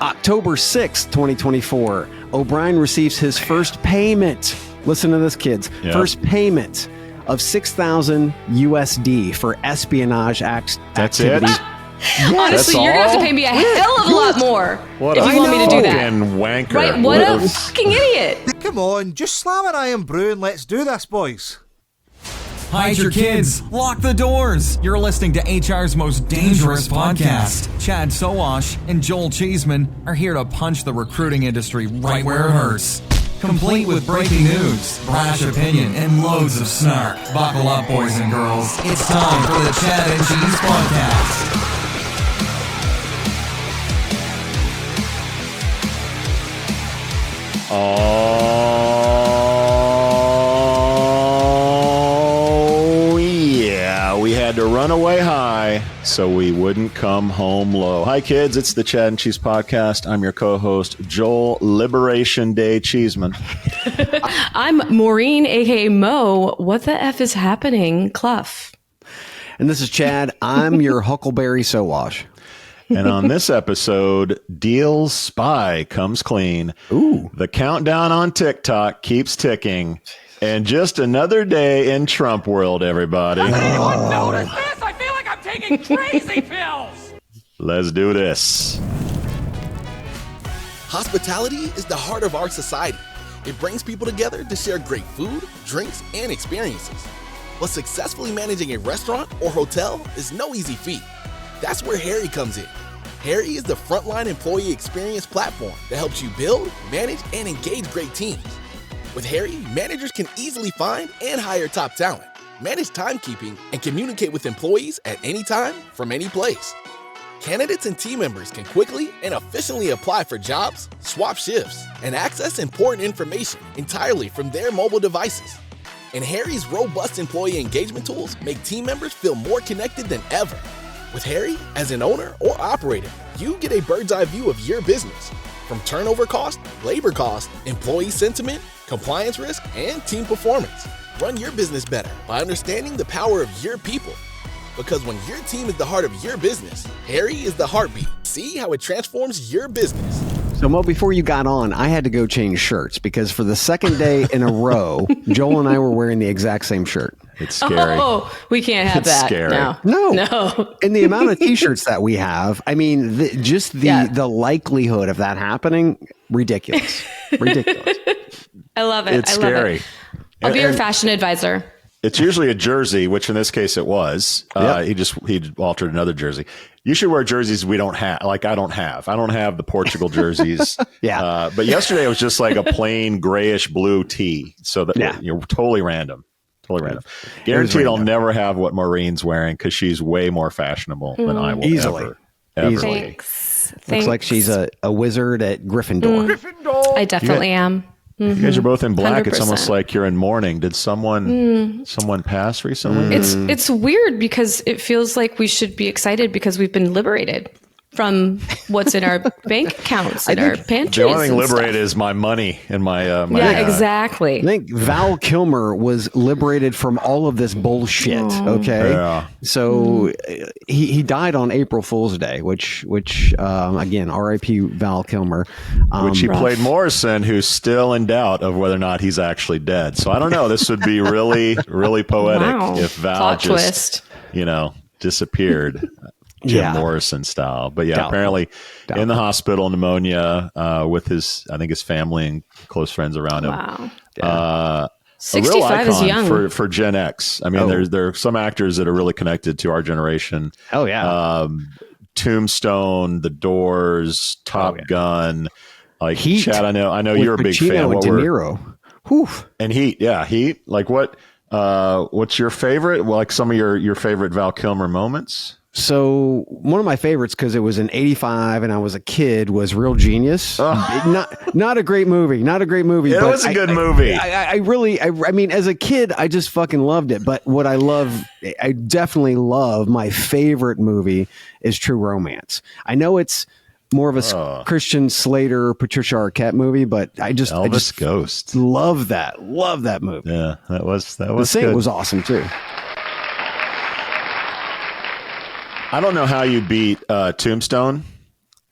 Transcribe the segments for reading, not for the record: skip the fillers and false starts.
October 6th, 2024, O'Brien receives his first payment. Listen to this, kids. Yep. First payment of 6,000 USD for espionage activities. That's it? Yes. Honestly, you're going to have to pay me a hell of a lot more What if a you want me to do that. fucking wanker. Right? What a fucking idiot. Come on, just slam an iron brew and let's do this, boys. Hide your kids. Lock the doors. You're listening to HR's most dangerous podcast. Chad Sowash and Joel Cheeseman are here to punch the recruiting industry right where it hurts. Complete with breaking news, brash opinion, and loads of snark. Buckle up, boys and girls. It's time for the Chad and Cheese Podcast. Oh, yeah. We had to run away high so we wouldn't come home low. Hi, kids. It's the Chad and Cheese Podcast. I'm your co-host, Joel Liberation Day Cheeseman. I'm Maureen, a.k.a. Mo. What the F is happening? Cluff. And this is Chad. I'm your Huckleberry Sowash. And on this episode, Deel's spy comes clean. Ooh. The countdown on TikTok keeps ticking. And just another day in Trump world, everybody. Does anyone notice this? I feel like I'm taking crazy pills. Let's do this. Hospitality is the heart of our society. It brings people together to share great food, drinks, and experiences. But successfully managing a restaurant or hotel is no easy feat. That's where Harry comes in. Harry is the frontline employee experience platform that helps you build, manage, and engage great teams. With Harry, managers can easily find and hire top talent, manage timekeeping, and communicate with employees at any time from any place. Candidates and team members can quickly and efficiently apply for jobs, swap shifts, and access important information entirely from their mobile devices. And Harry's robust employee engagement tools make team members feel more connected than ever. With Harry, as an owner or operator, you get a bird's eye view of your business, from turnover cost, labor cost, employee sentiment, compliance risk, and team performance. Run your business better by understanding the power of your people. Because when your team is the heart of your business, Harry is the heartbeat. See how it transforms your business. So, Mo, before you got on, I had to go change shirts because for the second day in a row, Joel and I were wearing the exact same shirt. It's scary. Oh, we can't have It's that. scary. No. And the amount of T-shirts that we have, I mean, the likelihood of that happening, ridiculous. Ridiculous. I love it. It's I love scary. it. I'll be your fashion advisor. It's usually a jersey, which in this case it was. Yep. He altered another jersey. You should wear jerseys we don't have. Like I don't have the Portugal jerseys. Yeah. But yesterday it was just like a plain grayish blue tee. So that you're totally random. Totally random. Guaranteed I'll never have what Maureen's wearing because she's way more fashionable than I will Easily. ever. Easily. Thanks. Looks like she's a wizard at Gryffindor. I definitely am. You guys are both in black. It's 100%. almost like you're in mourning. Did someone pass recently? It's weird because it feels like we should be excited because we've been liberated from what's in our bank accounts and our pantries. The only thing and liberated stuff. is my money and my exactly. I think Val Kilmer was liberated from all of this bullshit. Okay, so he died on April Fool's Day, which again, R.I.P. Val Kilmer, which he played Morrison, who's still in doubt of whether or not he's actually dead. So I don't know. This would be really, really poetic if Val Plot just disappeared. Jim Morrison style. But apparently in the hospital, pneumonia, with his family and close friends around him. Wow. 65 a real icon is young. for Gen X. I mean, there are some actors that are really connected to our generation. Oh yeah. Tombstone, The Doors, Top Gun, like Heat. Chad. I know you're a big Pacino fan. and De Niro. Whew. And Heat. Like what's your favorite? Well, like some of your favorite Val Kilmer moments? So one of my favorites, because it was in '85 and I was a kid, was Real Genius. Not a great movie. Not a great movie. It was a good movie. I mean, as a kid, I just fucking loved it. But what I definitely love, my favorite movie is True Romance. I know it's more of a Christian Slater, Patricia Arquette movie, but I just Ghost. Love that movie. Yeah, that was The Saint good. was awesome too. I don't know how you beat Tombstone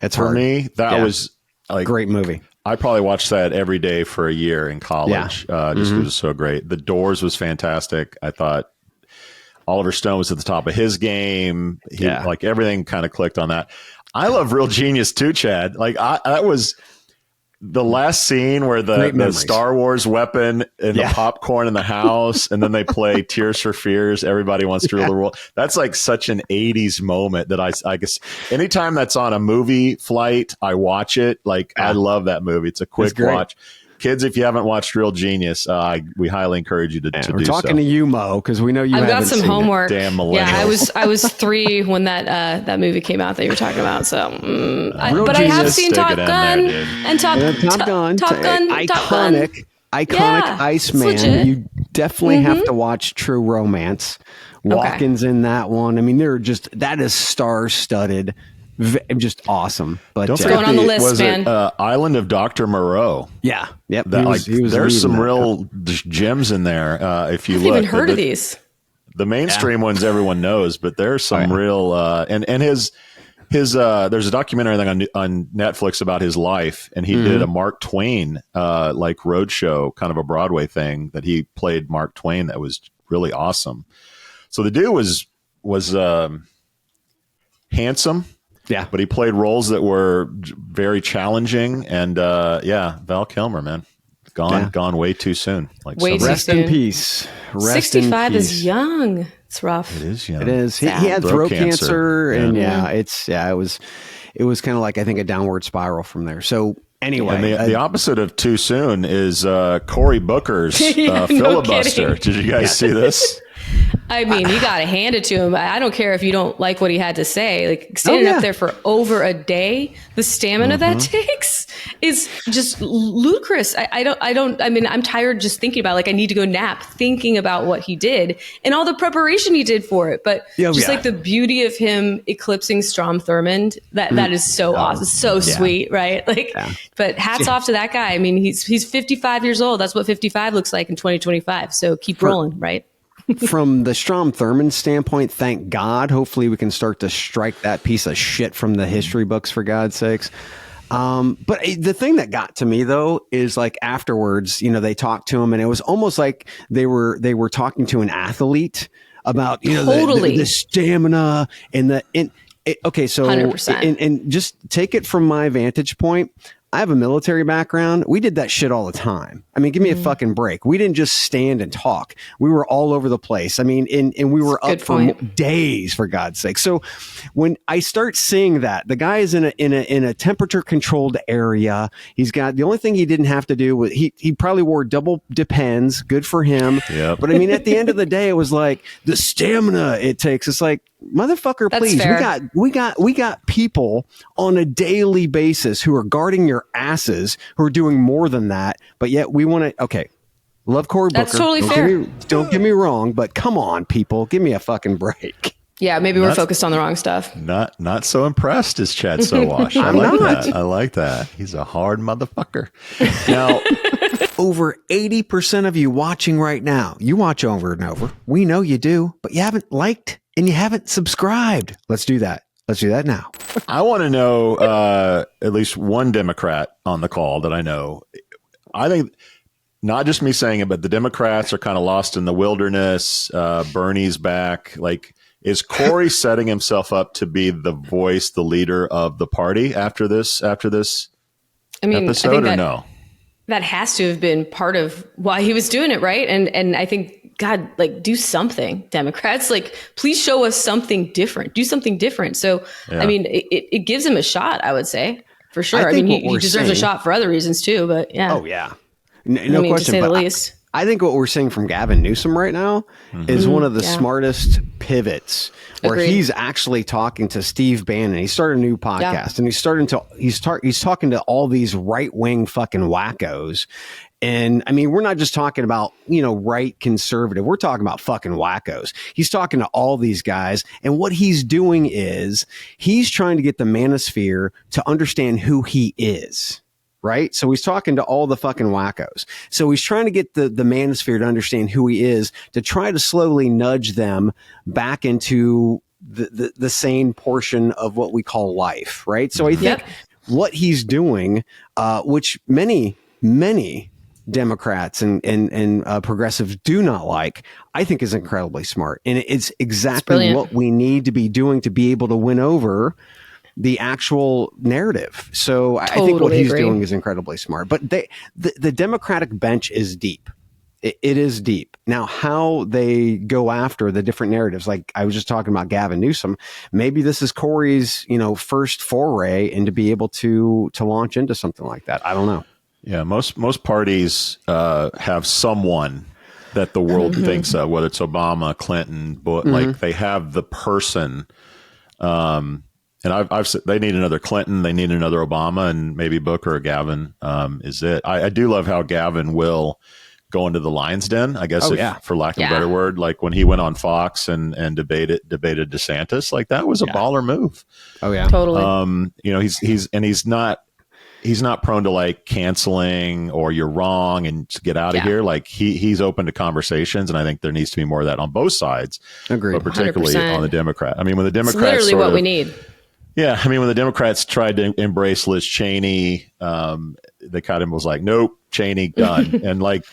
It's For hard. me, that was like Great movie. I probably watched that every day for a year in college. Just it was so great. The Doors was fantastic. I thought Oliver Stone was at the top of his game. Like everything kind of clicked on that. I love Real Genius too, Chad. Like that was the last scene where the Star Wars weapon and the popcorn in the house, and then they play Tears for Fears. Everybody wants to rule the world. That's like such an 80s moment that I guess anytime that's on a movie flight, I watch it. Like I love that movie. It's a quick watch. Kids, if you haven't watched Real Genius, we highly encourage you to do so. We're talking to you, Mo, because we know you haven't I've got some seen homework. Damn millennials. Yeah, I was 3 when that movie came out that you were talking about. So, but I Genius, have seen stick Top it in Gun there, dude. and Top Gun. Iconic Yeah, Iceman. legit. You definitely have to watch True Romance. Walken's in that one. I mean, that is star-studded. Just awesome. But Don't going on the list, was man. It, Island of Dr. Moreau. Yeah. Yep. There's some real gems in there. If you I've look, even heard of these. The mainstream ones everyone knows, but there's some real and his there's a documentary I think on Netflix about his life, and he did a Mark Twain like roadshow, kind of a Broadway thing that he played Mark Twain that was really awesome. So the dude was handsome. Yeah. But he played roles that were very challenging. And Val Kilmer, man. Gone way too soon. Like Way too rest soon. in peace. 65 is young. It's rough. It is young. It is. He had throat cancer and it was kind of like, I think, a downward spiral from there. So anyway, And the opposite of too soon is Cory Booker's Filibuster. kidding. Did you guys see this? I mean, you got to hand it to him. I don't care if you don't like what he had to say. Like standing up there for over a day, the stamina that takes is just ludicrous. I mean, I'm tired just thinking about it. Like I need to go nap thinking about what he did and all the preparation he did for it. But like the beauty of him eclipsing Strom Thurmond, that is so awesome. So sweet, right? Like, but hats off to that guy. I mean, he's 55 years old. That's what 55 looks like in 2025. So keep rolling, right? From the Strom Thurmond standpoint, thank God. Hopefully we can start to strike that piece of shit from the history books, for God's sakes. But the thing that got to me, though, is like afterwards, they talked to him, and it was almost like they were talking to an athlete about, the stamina and okay, so 100%. And just take it from my vantage point. I have a military background. We did that shit all the time. I mean, give me a fucking break. We didn't just stand and talk. We were all over the place. I mean, and we were up for days, for God's sake. So when I start seeing that, the guy is in a temperature controlled area. He's got, the only thing he didn't have to do was he probably wore double Depends. Good for him. Yep. But I mean, at the end of the day, it was like the stamina it takes. It's like, motherfucker, That's please. fair. We got people on a daily basis who are guarding your asses, who are doing more than that, but yet we want to. Okay, love Cory Booker. That's totally fair. Don't get me wrong, but come on, people, give me a fucking break. Yeah, maybe we're focused on the wrong stuff. Not so impressed as Chad Sowash. I like that. He's a hard motherfucker. Now, over 80% of you watching right now, you watch over and over. We know you do, but you haven't liked and you haven't subscribed. Let's do that. Let's do that now. I want to know at least one Democrat on the call that I know. I think not just me saying it, but the Democrats are kind of lost in the wilderness. Bernie's back. Like, is Cory setting himself up to be the voice, the leader of the party after this episode, or no? That has to have been part of why he was doing it, right? And I think, God, like, do something, Democrats. Like, please show us something different. Do something different. So, I mean, it gives him a shot, I would say, for sure. I mean, he deserves a shot for other reasons too, but yeah. Oh, yeah. No question. To say the least. I think what we're seeing from Gavin Newsom right now is one of the smartest pivots, where Agreed. he's actually talking to Steve Bannon. He started a new podcast, and he's talking to all these right wing fucking wackos. And I mean, we're not just talking about, right conservative. We're talking about fucking wackos. He's talking to all these guys. And what he's doing is he's trying to get the manosphere to understand who he is. Right. So he's talking to all the fucking wackos. So he's trying to get the manosphere to understand who he is, to try to slowly nudge them back into the sane portion of what we call life, right? So I think what he's doing, which many Democrats and progressives do not like, I think is incredibly smart. And it's exactly what we need to be doing to be able to win over the actual narrative. So I think what he's doing is incredibly smart. But the Democratic bench is deep. It is deep. Now, how they go after the different narratives, like I was just talking about Gavin Newsom, maybe this is Cory's, first foray into be able to launch into something like that. I don't know. Yeah, most parties have someone that the world thinks of, whether it's Obama, Clinton, but like they have the person. And I've said they need another Clinton, they need another Obama, and maybe Booker or Gavin is it. I do love how Gavin will go into the lion's den, I guess, for lack of a better word. Like when he went on Fox and debated DeSantis, like that was a baller move. Oh yeah, totally. He's not prone to like canceling or you're wrong and get out of here. Like he's open to conversations, and I think there needs to be more of that on both sides. Agreed, but particularly 100%. On the Democrat. I mean, when the Democrats, it's literally what we need. Yeah, I mean, when the Democrats tried to embrace Liz Cheney, they kind of was like, nope, Cheney done, and like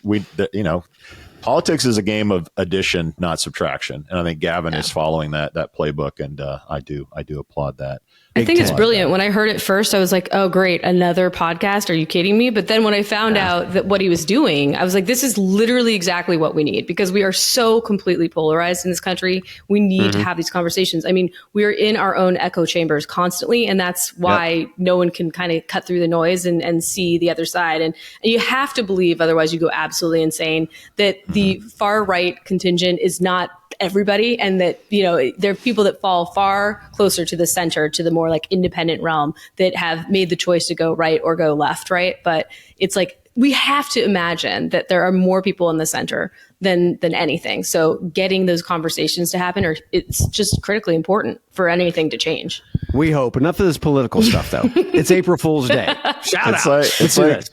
politics is a game of addition, not subtraction, and I think Gavin is following that playbook, and I do applaud that. I think it's brilliant. When I heard it first, I was like, oh, great, another podcast. Are you kidding me? But then when I found out that what he was doing, I was like, this is literally exactly what we need, because we are so completely polarized in this country. We need to have these conversations. I mean, we are in our own echo chambers constantly. And that's why no one can kind of cut through the noise and see the other side. And you have to believe, otherwise you go absolutely insane, that the far right contingent is not everybody, and that there are people that fall far closer to the center, to the more like independent realm, that have made the choice to go right or go left, right? But it's like we have to imagine that there are more people in the center than anything. So getting those conversations to happen, it's just critically important for anything to change. We hope. Enough of this political stuff, though. It's April Fool's Day. Shout out.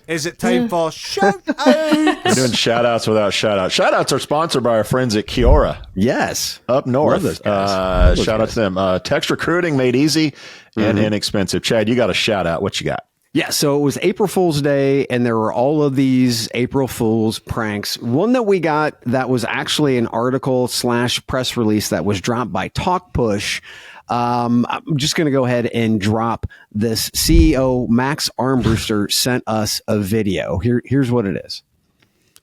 Is it time for shout out? We're doing shout outs without shout outs. Shout outs are sponsored by our friends at Kiora. Yes. Up north. Shout out to them. Text recruiting made easy and inexpensive. Chad, you got a shout out. What you got? Yeah, so it was April Fool's Day, and there were all of these April Fool's pranks. One that we got that was actually an article / press release that was dropped by Talk Push. I'm just going to go ahead and drop this. CEO Max Armbuster sent us a video. Here's what it is.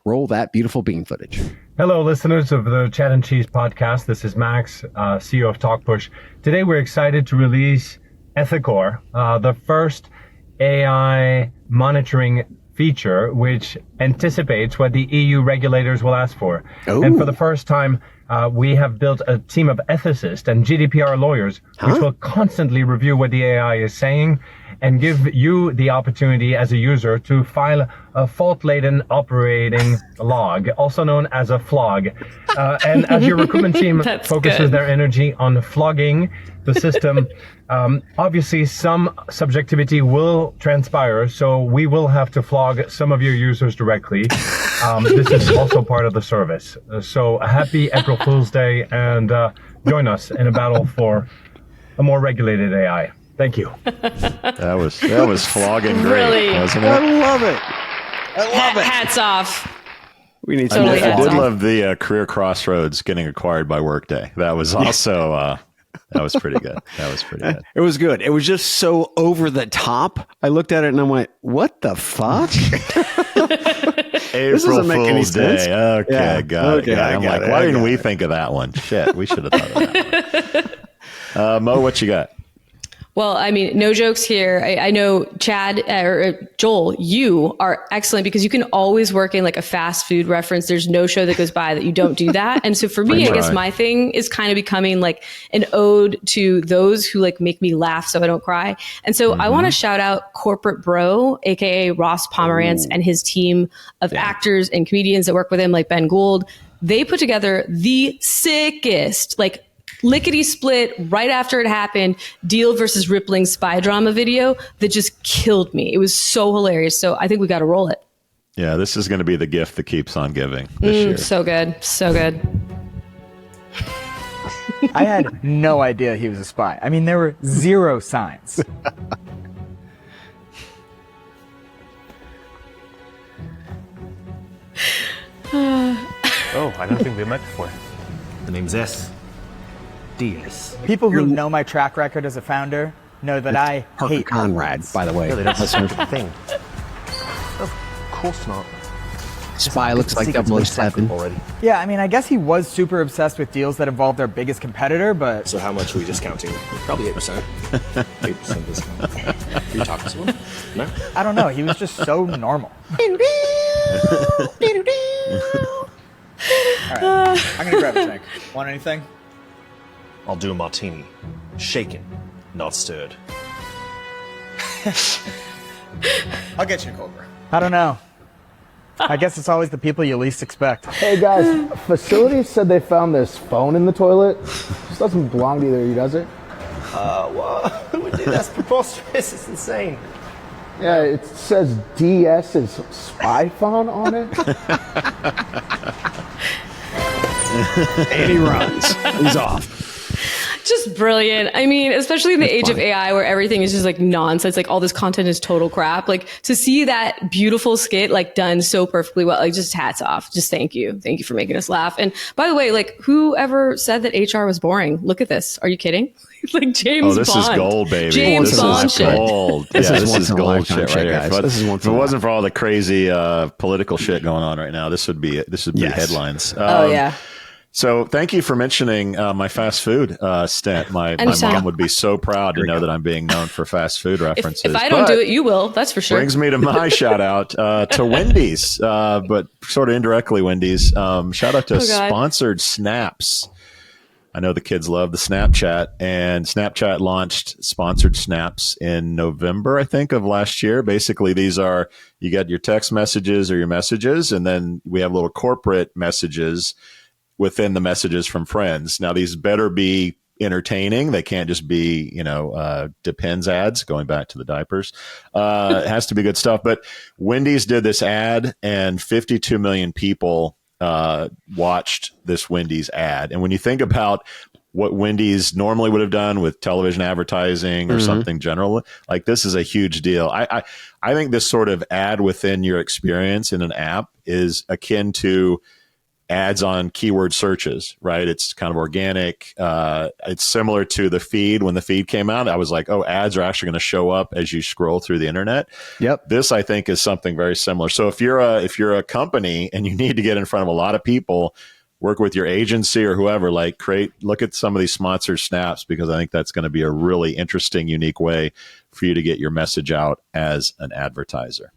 Roll that beautiful bean footage. Hello, listeners of the Chat and Cheese podcast. This is Max, CEO of Talk Push. Today, we're excited to release Ethicor, the first AI monitoring feature, which anticipates what the EU regulators will ask for. Ooh. And for the first time, we have built a team of ethicists and GDPR lawyers, which will constantly review what the AI is saying and give you the opportunity as a user to file a fault-laden operating log, also known as a flog. And as your recruitment team focuses their energy on flogging the system, obviously some subjectivity will transpire, so we will have to flog some of your users directly. This is also part of the service. So a happy April Fool's Day, and join us in a battle for a more regulated AI. Thank you. That was flogging great, really? Wasn't it? I love it. Hats off. We need I did love the Career Crossroads getting acquired by Workday. That was also that was pretty good. It was good. It was just so over the top. I looked at it and I went, "What the fuck?" April Fool's Day. Okay, yeah. got it. I'm like, why didn't we think of that one? Shit, we should have thought of that one. Mo, what you got? Well, I mean, no jokes here. I know Chad or Joel, you are excellent because you can always work in like a fast food reference. There's no show that goes by that you don't do that. And so for me, I guess my thing is kind of becoming like an ode to those who like make me laugh so I don't cry. And so I want to shout out Corporate Bro, aka Ross Pomerance, and his team of actors and comedians that work with him, like Ben Gould. They put together the sickest, like, lickety split right after it happened, Deel versus Rippling spy drama video that just killed me. It was so hilarious. So I think we got to roll it. Yeah, this is going to be the gift that keeps on giving this year. So good. So good. I had no idea he was a spy. I mean, there were zero signs. Oh, I don't think we met before. The name's DS. People who know my track record as a founder know that I hate Conrad, by the way. Really, that's a thing. Of course not. Spy looks like 007 already. Yeah, I mean, I guess he was super obsessed with deals that involved their biggest competitor, but... So how much are we discounting? Probably 8%. 8% discount. Are you talking to him? No? I don't know. He was just so normal. All right, I'm going to grab a drink. Want anything? I'll do a martini. Shaken, not stirred. I'll get you a cold brew. I don't know. I guess it's always the people you least expect. Hey guys, facilities said they found this phone in the toilet. This doesn't belong to either of you, does it? Well, who would do that? That's preposterous. It's insane. Yeah, it says DS is spy phone on it. And he runs. He's off. Just brilliant. I mean, especially in the age of AI where everything is just like nonsense, like all this content is total crap. Like to see that beautiful skit like done so perfectly well, like just hats off. Just thank you. Thank you for making us laugh. And by the way, like whoever said that HR was boring? Look at this. Are you kidding? Like James Bond. Oh, this is gold, baby. James this Bond is gold. This is gold shit right here. Guys. This is if it wasn't for all the crazy political shit going on right now, this would be headlines. Oh yeah. So thank you for mentioning my fast food stint. My mom would be so proud to know that I'm being known for fast food references. If I don't do it, you will. That's for sure. Brings me to my shout out to Wendy's, but sort of indirectly Wendy's. Shout out to Sponsored Snaps. I know the kids love the Snapchat, and Snapchat launched Sponsored Snaps in November, I think, of last year. Basically, these are, you get your text messages or your messages, and then we have little corporate messages within the messages from friends. Now, these better be entertaining. They can't just be, Depends ads, going back to the diapers. It has to be good stuff. But Wendy's did this ad, and 52 million people watched this Wendy's ad. And when you think about what Wendy's normally would have done with television advertising or something general, like this is a huge deal. I think this sort of ad within your experience in an app is akin to ads on keyword searches, right? It's kind of organic. It's similar to the feed. When the feed came out, I was like, oh, ads are actually going to show up as you scroll through the internet. Yep. This, I think, is something very similar. So if you're a company and you need to get in front of a lot of people, work with your agency or whoever, look at some of these sponsored snaps, because I think that's going to be a really interesting, unique way for you to get your message out as an advertiser.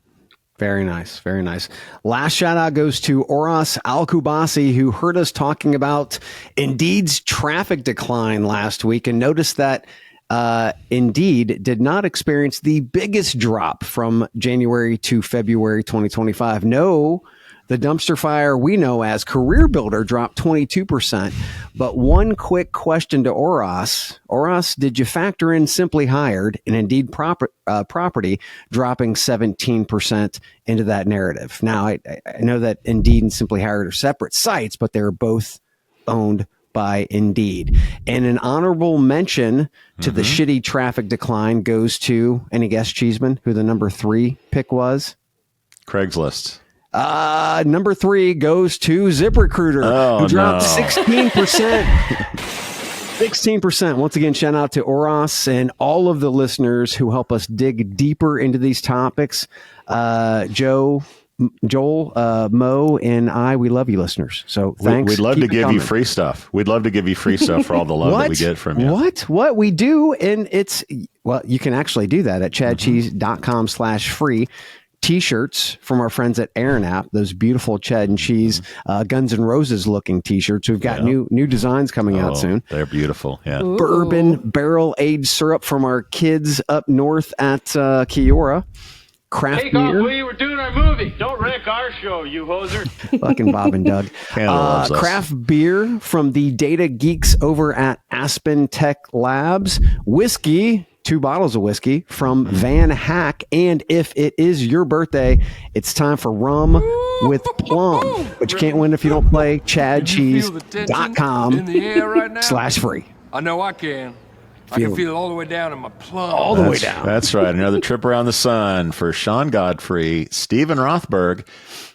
Very nice. Very nice. Last shout out goes to Orasal-Kubaisi, who heard us talking about Indeed's traffic decline last week and noticed that Indeed did not experience the biggest drop from January to February 2025. No, the dumpster fire we know as Career Builder dropped 22%. But one quick question to Oras. Oras, did you factor in Simply Hired and Indeed property dropping 17% into that narrative? Now, I know that Indeed and Simply Hired are separate sites, but they're both owned by Indeed. And an honorable mention to the shitty traffic decline goes to, any guess, Cheeseman, who the number 3 pick was? Craigslist. Number 3 goes to ZipRecruiter, who dropped 16%. 16%. Once again, shout out to Oras and all of the listeners who help us dig deeper into these topics. Joel, Mo, and I, we love you, listeners. So thanks. We'd love to give you free stuff. We'd love to give you free stuff for all the love that we get from you. What we do, and it's, well, you can actually do that at chadcheese.com/free. T-shirts from our friends at Aaron App, those beautiful Chad and Cheese Guns N' Roses looking T-shirts. We've got new designs coming out soon. They're beautiful. Yeah. Ooh. Bourbon barrel aged syrup from our kids up north at Kiora. Craft Take beer. off, will you? We're doing our movie. Don't wreck our show, you hoser. Fucking Bob and Doug. Craft beer from the data geeks over at Aspen Tech Labs. Whiskey 2 bottles of whiskey from Van Hack. And if it is your birthday, it's time for rum with plum. But you can't win if you don't play chadcheese.com/free. I know I can. I can feel it all the way down in my plum. All the way down. That's right. Another trip around the sun for Sean Godfrey, Stephen Rothberg,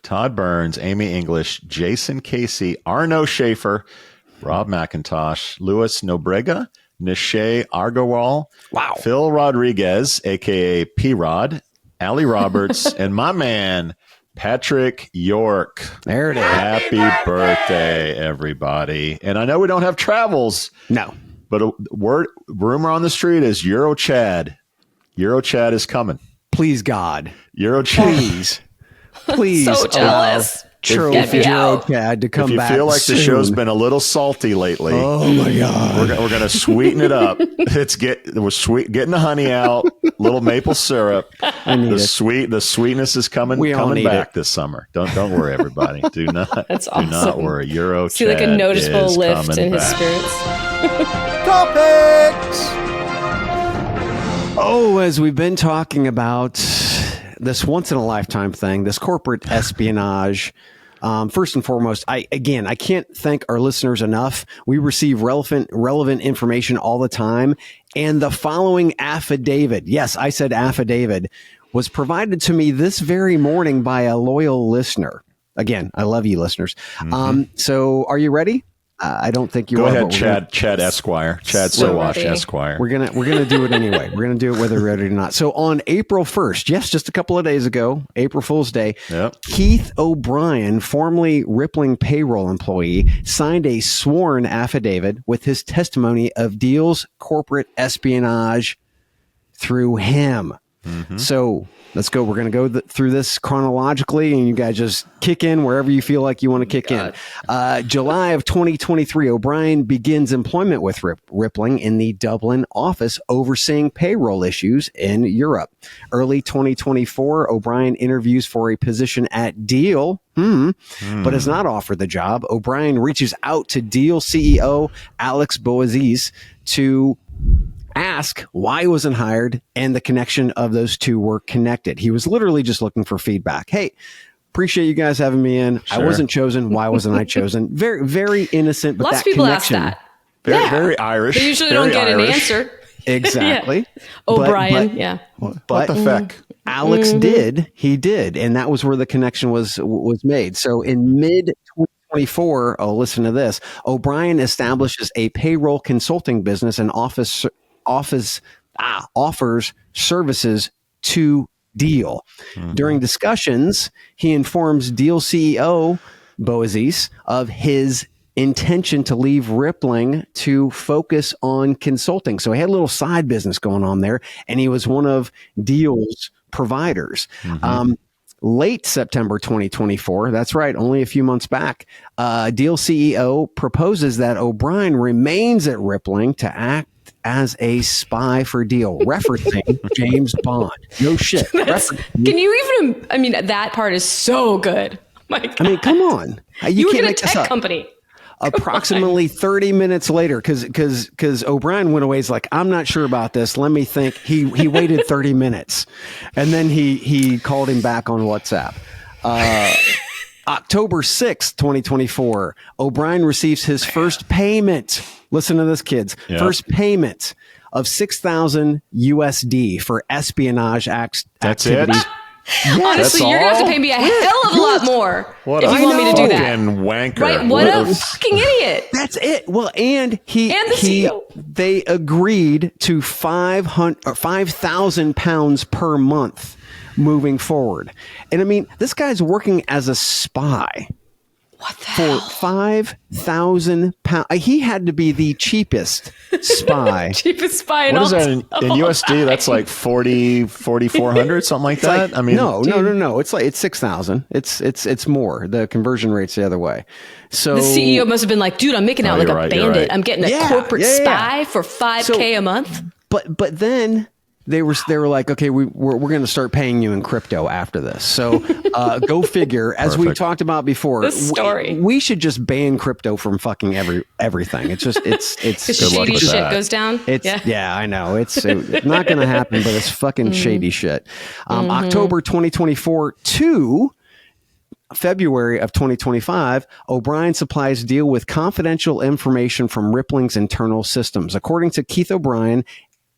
Todd Burns, Amy English, Jason Casey, Arno Schaefer, Rob McIntosh, Louis Nobrega, Nishay Argawal, Phil Rodriguez, a.k.a. P-Rod, Ali Roberts, and my man, Patrick York. There it is. Happy birthday, everybody. And I know we don't have travels. No. But a rumor on the street is Euro Chad. Euro Chad is coming. Please, God. Euro Chad. Please. So jealous. Trophy Euro Chad to come back. If you feel like soon. the show's been a little salty lately, oh my God, we're going to sweeten it up. We're getting the honey out, little maple syrup. The sweetness is coming back this summer. Don't worry, everybody. Do not worry. Euro See Chad like a noticeable is lift in his back. spirits. Topics! Oh, as we've been talking about this once in a lifetime thing, this corporate espionage. First and foremost, I can't thank our listeners enough. We receive relevant information all the time. And the following affidavit, yes, I said affidavit, was provided to me this very morning by a loyal listener. Again, I love you, listeners. So are you ready? I don't think you Go are. ahead, Chad Esquire. Chad Sowash Esquire. We're gonna do it anyway. We're gonna do it whether we're ready or not. So on April 1st, yes, just a couple of days ago, April Fool's Day, Keith O'Brien, formerly Rippling payroll employee, signed a sworn affidavit with his testimony of Deel's corporate espionage through him. So let's go. We're going to go through this chronologically, and you guys just kick in wherever you feel like you want to kick in. July of 2023, O'Brien begins employment with Rippling in the Dublin office, overseeing payroll issues in Europe. Early 2024, O'Brien interviews for a position at Deel, but is not offered the job. O'Brien reaches out to Deel CEO Alex Boazis to ask why he wasn't hired, and the connection of those two were connected. He was literally just looking for feedback. Hey, appreciate you guys having me in. Sure. I wasn't chosen. Why wasn't I chosen? Very, very innocent. But lots that of people connection, ask that. Very Irish. They usually very don't get Irish. an answer. Exactly. O'Brien, What the feck? Alex did. He did. And that was where the connection was made. So in mid 2024, listen to this. O'Brien establishes a payroll consulting business and offers services to Deel. During discussions, he informs Deel CEO Boazis of his intention to leave Rippling to focus on consulting. So he had a little side business going on there, and he was one of Deel's providers. Late September 2024, that's right, only a few months back, Deel CEO proposes that O'Brien remains at Rippling to act as a spy for Deel, referencing James Bond. No shit. Can you even? I mean, that part is so good. My God. I mean, come on. You can't were make a tech company. Approximately 30 minutes later, because O'Brien went away. He's like, I'm not sure about this. Let me think. He waited 30 minutes, and then he called him back on WhatsApp. October 6th, 2024, O'Brien receives his first payment. Listen to this, kids. Yep. First payment of $6,000 USD for espionage activities. Yes. Honestly, you're going to have to pay me a hell of a lot more if you want me to do that. Wanker. Right? What a fucking idiot. That's it. Well, and the CEO. They agreed to £5,000 per month moving forward. And I mean, this guy's working as a spy. What the for hell? £5,000. He had to be the cheapest spy. Cheapest spy in what all is that in USD? time. That's like 4,400, something like that. Like, I mean, no. It's 6,000. It's more. The conversion rate's the other way. So the CEO must have been like, dude, I'm making out like a bandit. Right. I'm getting a corporate spy for $5K a month. But then they were like, okay, we're going to start paying you in crypto after this. So go figure. As we talked about before, this story. We should just ban crypto from fucking everything. It's just it's shady shit goes down. Yeah, I know it's not going to happen, but it's fucking shady shit. October 2024 to February of 2025, O'Brien supplies Deel with confidential information from Rippling's internal systems. According to Keith O'Brien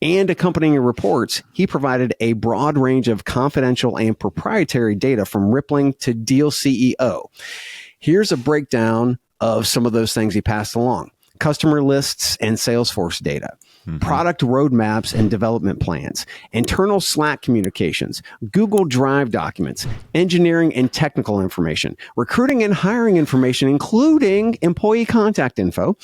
and accompanying reports, he provided a broad range of confidential and proprietary data from Rippling to Deel CEO. Here's a breakdown of some of those things he passed along. Customer lists and Salesforce data, product roadmaps and development plans, internal Slack communications, Google Drive documents, engineering and technical information, recruiting and hiring information, including employee contact info,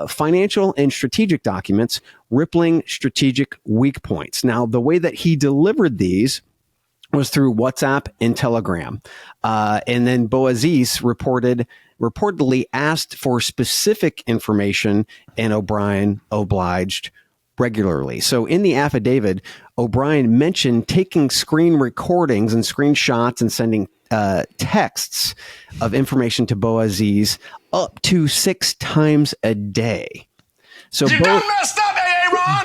financial and strategic documents, Rippling strategic weak points. Now, the way that he delivered these was through WhatsApp and Telegram. And then Boaziz reportedly asked for specific information, and O'Brien obliged regularly. So in the affidavit, O'Brien mentioned taking screen recordings and screenshots and sending texts of information to Boaziz up to 6 times a day. So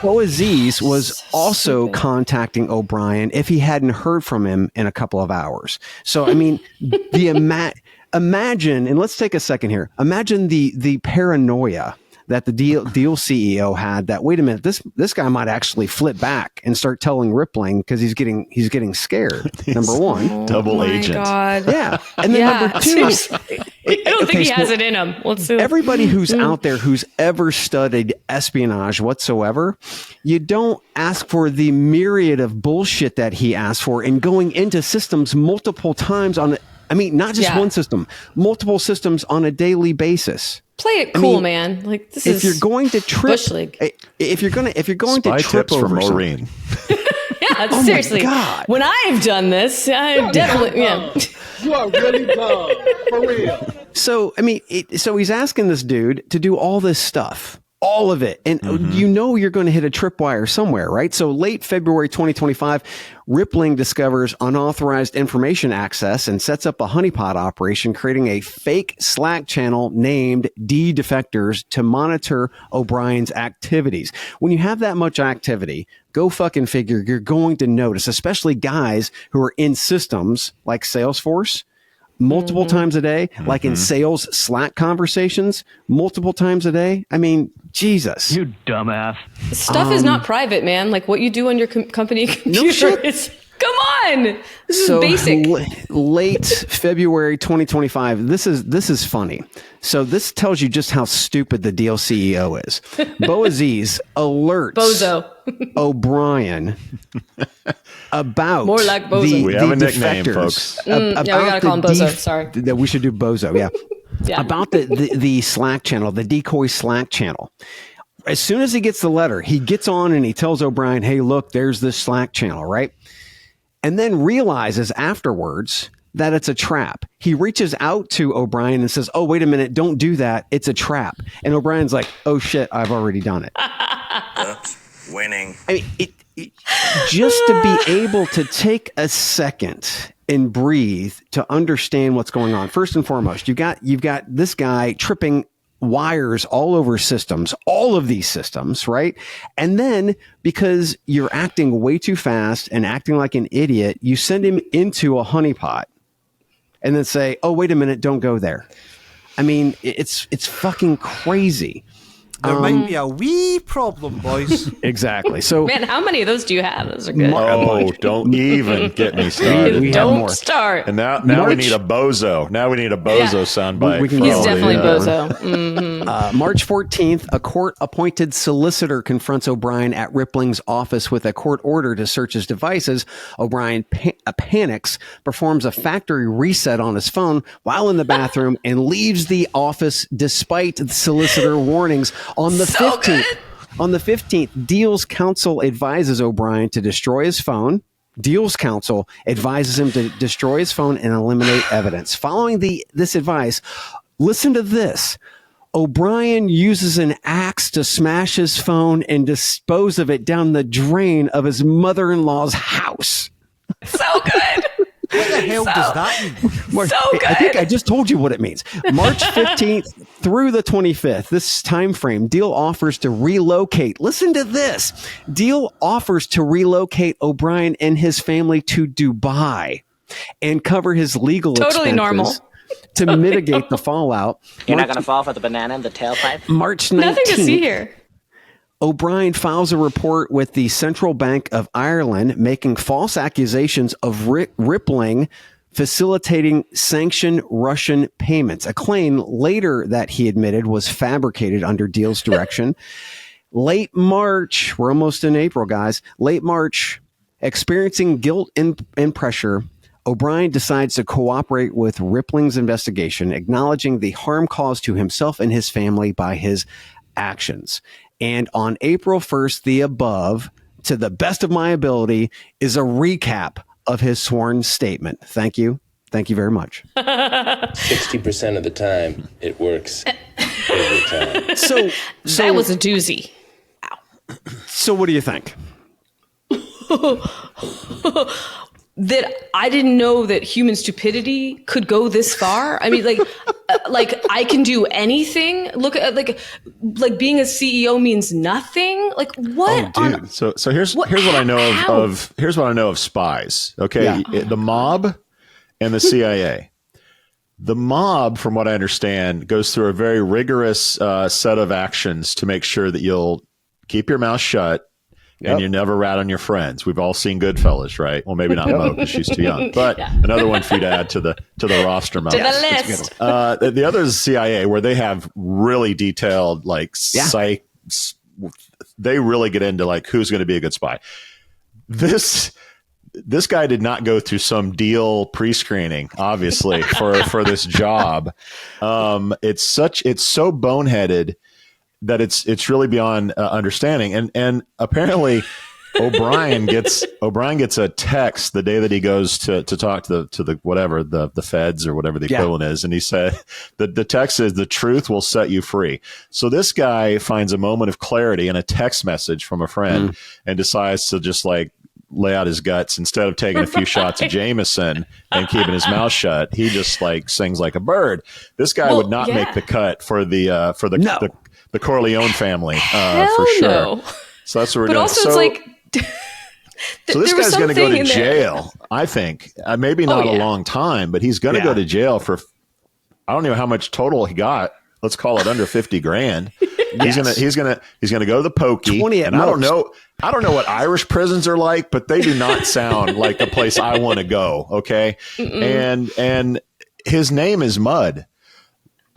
Boaziz was also contacting O'Brien if he hadn't heard from him in a couple of hours. So, I mean, imagine, and let's take a second here. Imagine the paranoia that the Deel CEO had that, wait a minute, this guy might actually flip back and start telling Rippling because he's getting scared. Number one. Double agent. God. Yeah. And then number two. I don't think he has it in him. Everybody who's out there who's ever studied espionage whatsoever, you don't ask for the myriad of bullshit that he asked for and going into systems multiple times not just one system, multiple systems on a daily basis. Play it cool, man. Like this is. If you're going to trip, Bush League. If you're going Spy to trip tip over Maureen. Yeah, Oh seriously. my God. When I've done this, I definitely. Yeah. You are really dumb, for real. So so he's asking this dude to do all this stuff. All of it. And you're going to hit a tripwire somewhere, right? So late February 2025, Rippling discovers unauthorized information access and sets up a honeypot operation, creating a fake Slack channel named D-Defectors to monitor O'Brien's activities. When you have that much activity, go fucking figure, you're going to notice, especially guys who are in systems like Salesforce, multiple times a day, like in sales Slack conversations, multiple times a day. I mean, Jesus. You dumbass. Stuff is not private, man. Like what you do on your company computer is. Come on. This is basic. Late February 2025. This is funny. So this tells you just how stupid the Deel CEO is. Boaziz alerts Bozo. O'Brien about more like Bozo. We have a nickname, folks. Yeah, we gotta call him Bozo. Sorry. That we should do Bozo. Yeah. Yeah. About the Slack channel, the decoy Slack channel. As soon as he gets the letter, he gets on and he tells O'Brien, hey, look, there's this Slack channel, right? And then realizes afterwards that it's a trap. He reaches out to O'Brien and says, oh, wait a minute, don't do that. It's a trap. And O'Brien's like, oh, shit, I've already done it. Winning. I mean, just to be able to take a second and breathe to understand what's going on. First and foremost, you've got this guy tripping wires all over systems, all of these systems, right? And then because you're acting way too fast and acting like an idiot, you send him into a honeypot and then say, oh, wait a minute, don't go there. I mean, it's fucking crazy. There might be a wee problem, boys. Exactly. So, man, how many of those do you have? Those are good. Oh, don't even get me started. Don't start. And now we need a bozo. Now we need a bozo soundbite. He's definitely bozo. Mm-hmm. March 14th, a court-appointed solicitor confronts O'Brien at Rippling's office with a court order to search his devices. O'Brien panics, performs a factory reset on his phone while in the bathroom, and leaves the office despite the solicitor warnings. On the 15th, Deel's counsel advises O'Brien to destroy his phone. Deel's counsel advises him to destroy his phone and eliminate evidence. Following this advice, listen to this. O'Brien uses an axe to smash his phone and dispose of it down the drain of his mother-in-law's house. So good. What the hell does that mean? So good. I think I just told you what it means. March 15th through the 25th, this time frame, Deel offers to relocate. Listen to this. Deel offers to relocate O'Brien and his family to Dubai and cover his legal Totally expenses normal. to mitigate the fallout. You're not going to fall for the banana in the tailpipe? March 19th. Nothing to see here. O'Brien files a report with the Central Bank of Ireland making false accusations of rippling facilitating sanctioned Russian payments, a claim later that he admitted was fabricated under Deel's direction. Late March, we're almost in April, guys. Late March, experiencing guilt and pressure, O'Brien decides to cooperate with Rippling's investigation, acknowledging the harm caused to himself and his family by his actions. And on April 1st, the above, to the best of my ability, is a recap of his sworn statement. Thank you. Thank you very much. 60% of the time, it works every time. So that was a doozy. So what do you think? That I didn't know that human stupidity could go this far. I mean, like I can do anything. Look at like being a CEO means nothing. Like what? Oh, dude. So here's what I know here's what I know of spies. Okay, Yeah. The mob and the CIA. The mob, from what I understand, goes through a very rigorous set of actions to make sure that you'll keep your mouth shut. Yep. And you never rat on your friends. We've all seen Goodfellas, right? Well, maybe not Mo because she's too young, but another one for you to add to the roster. Mo. To the list. The other is CIA, where they have really detailed psych. They really get into like who's going to be a good spy. This guy did not go through some Deel pre-screening, obviously, for this job. It's so boneheaded that it's really beyond understanding. And apparently O'Brien gets a text the day that he goes to talk to the whatever the feds or whatever the equivalent is, and he said the text is the truth will set you free. So this guy finds a moment of clarity in a text message from a friend and decides to just like lay out his guts instead of taking a few shots of Jameson and keeping his mouth shut. He just like sings like a bird. This guy would not make the cut for the Corleone family for sure. No. So that's what we're but doing. Also, it's like so this guy's going to go to jail. I think maybe not a long time, but he's going to go to jail for. I don't know how much total he got. Let's call it under 50 grand. Yes. He's gonna go to the pokey. 20 at and most. I don't know what Irish prisons are like, but they do not sound like the place I want to go. Okay, and his name is Mud.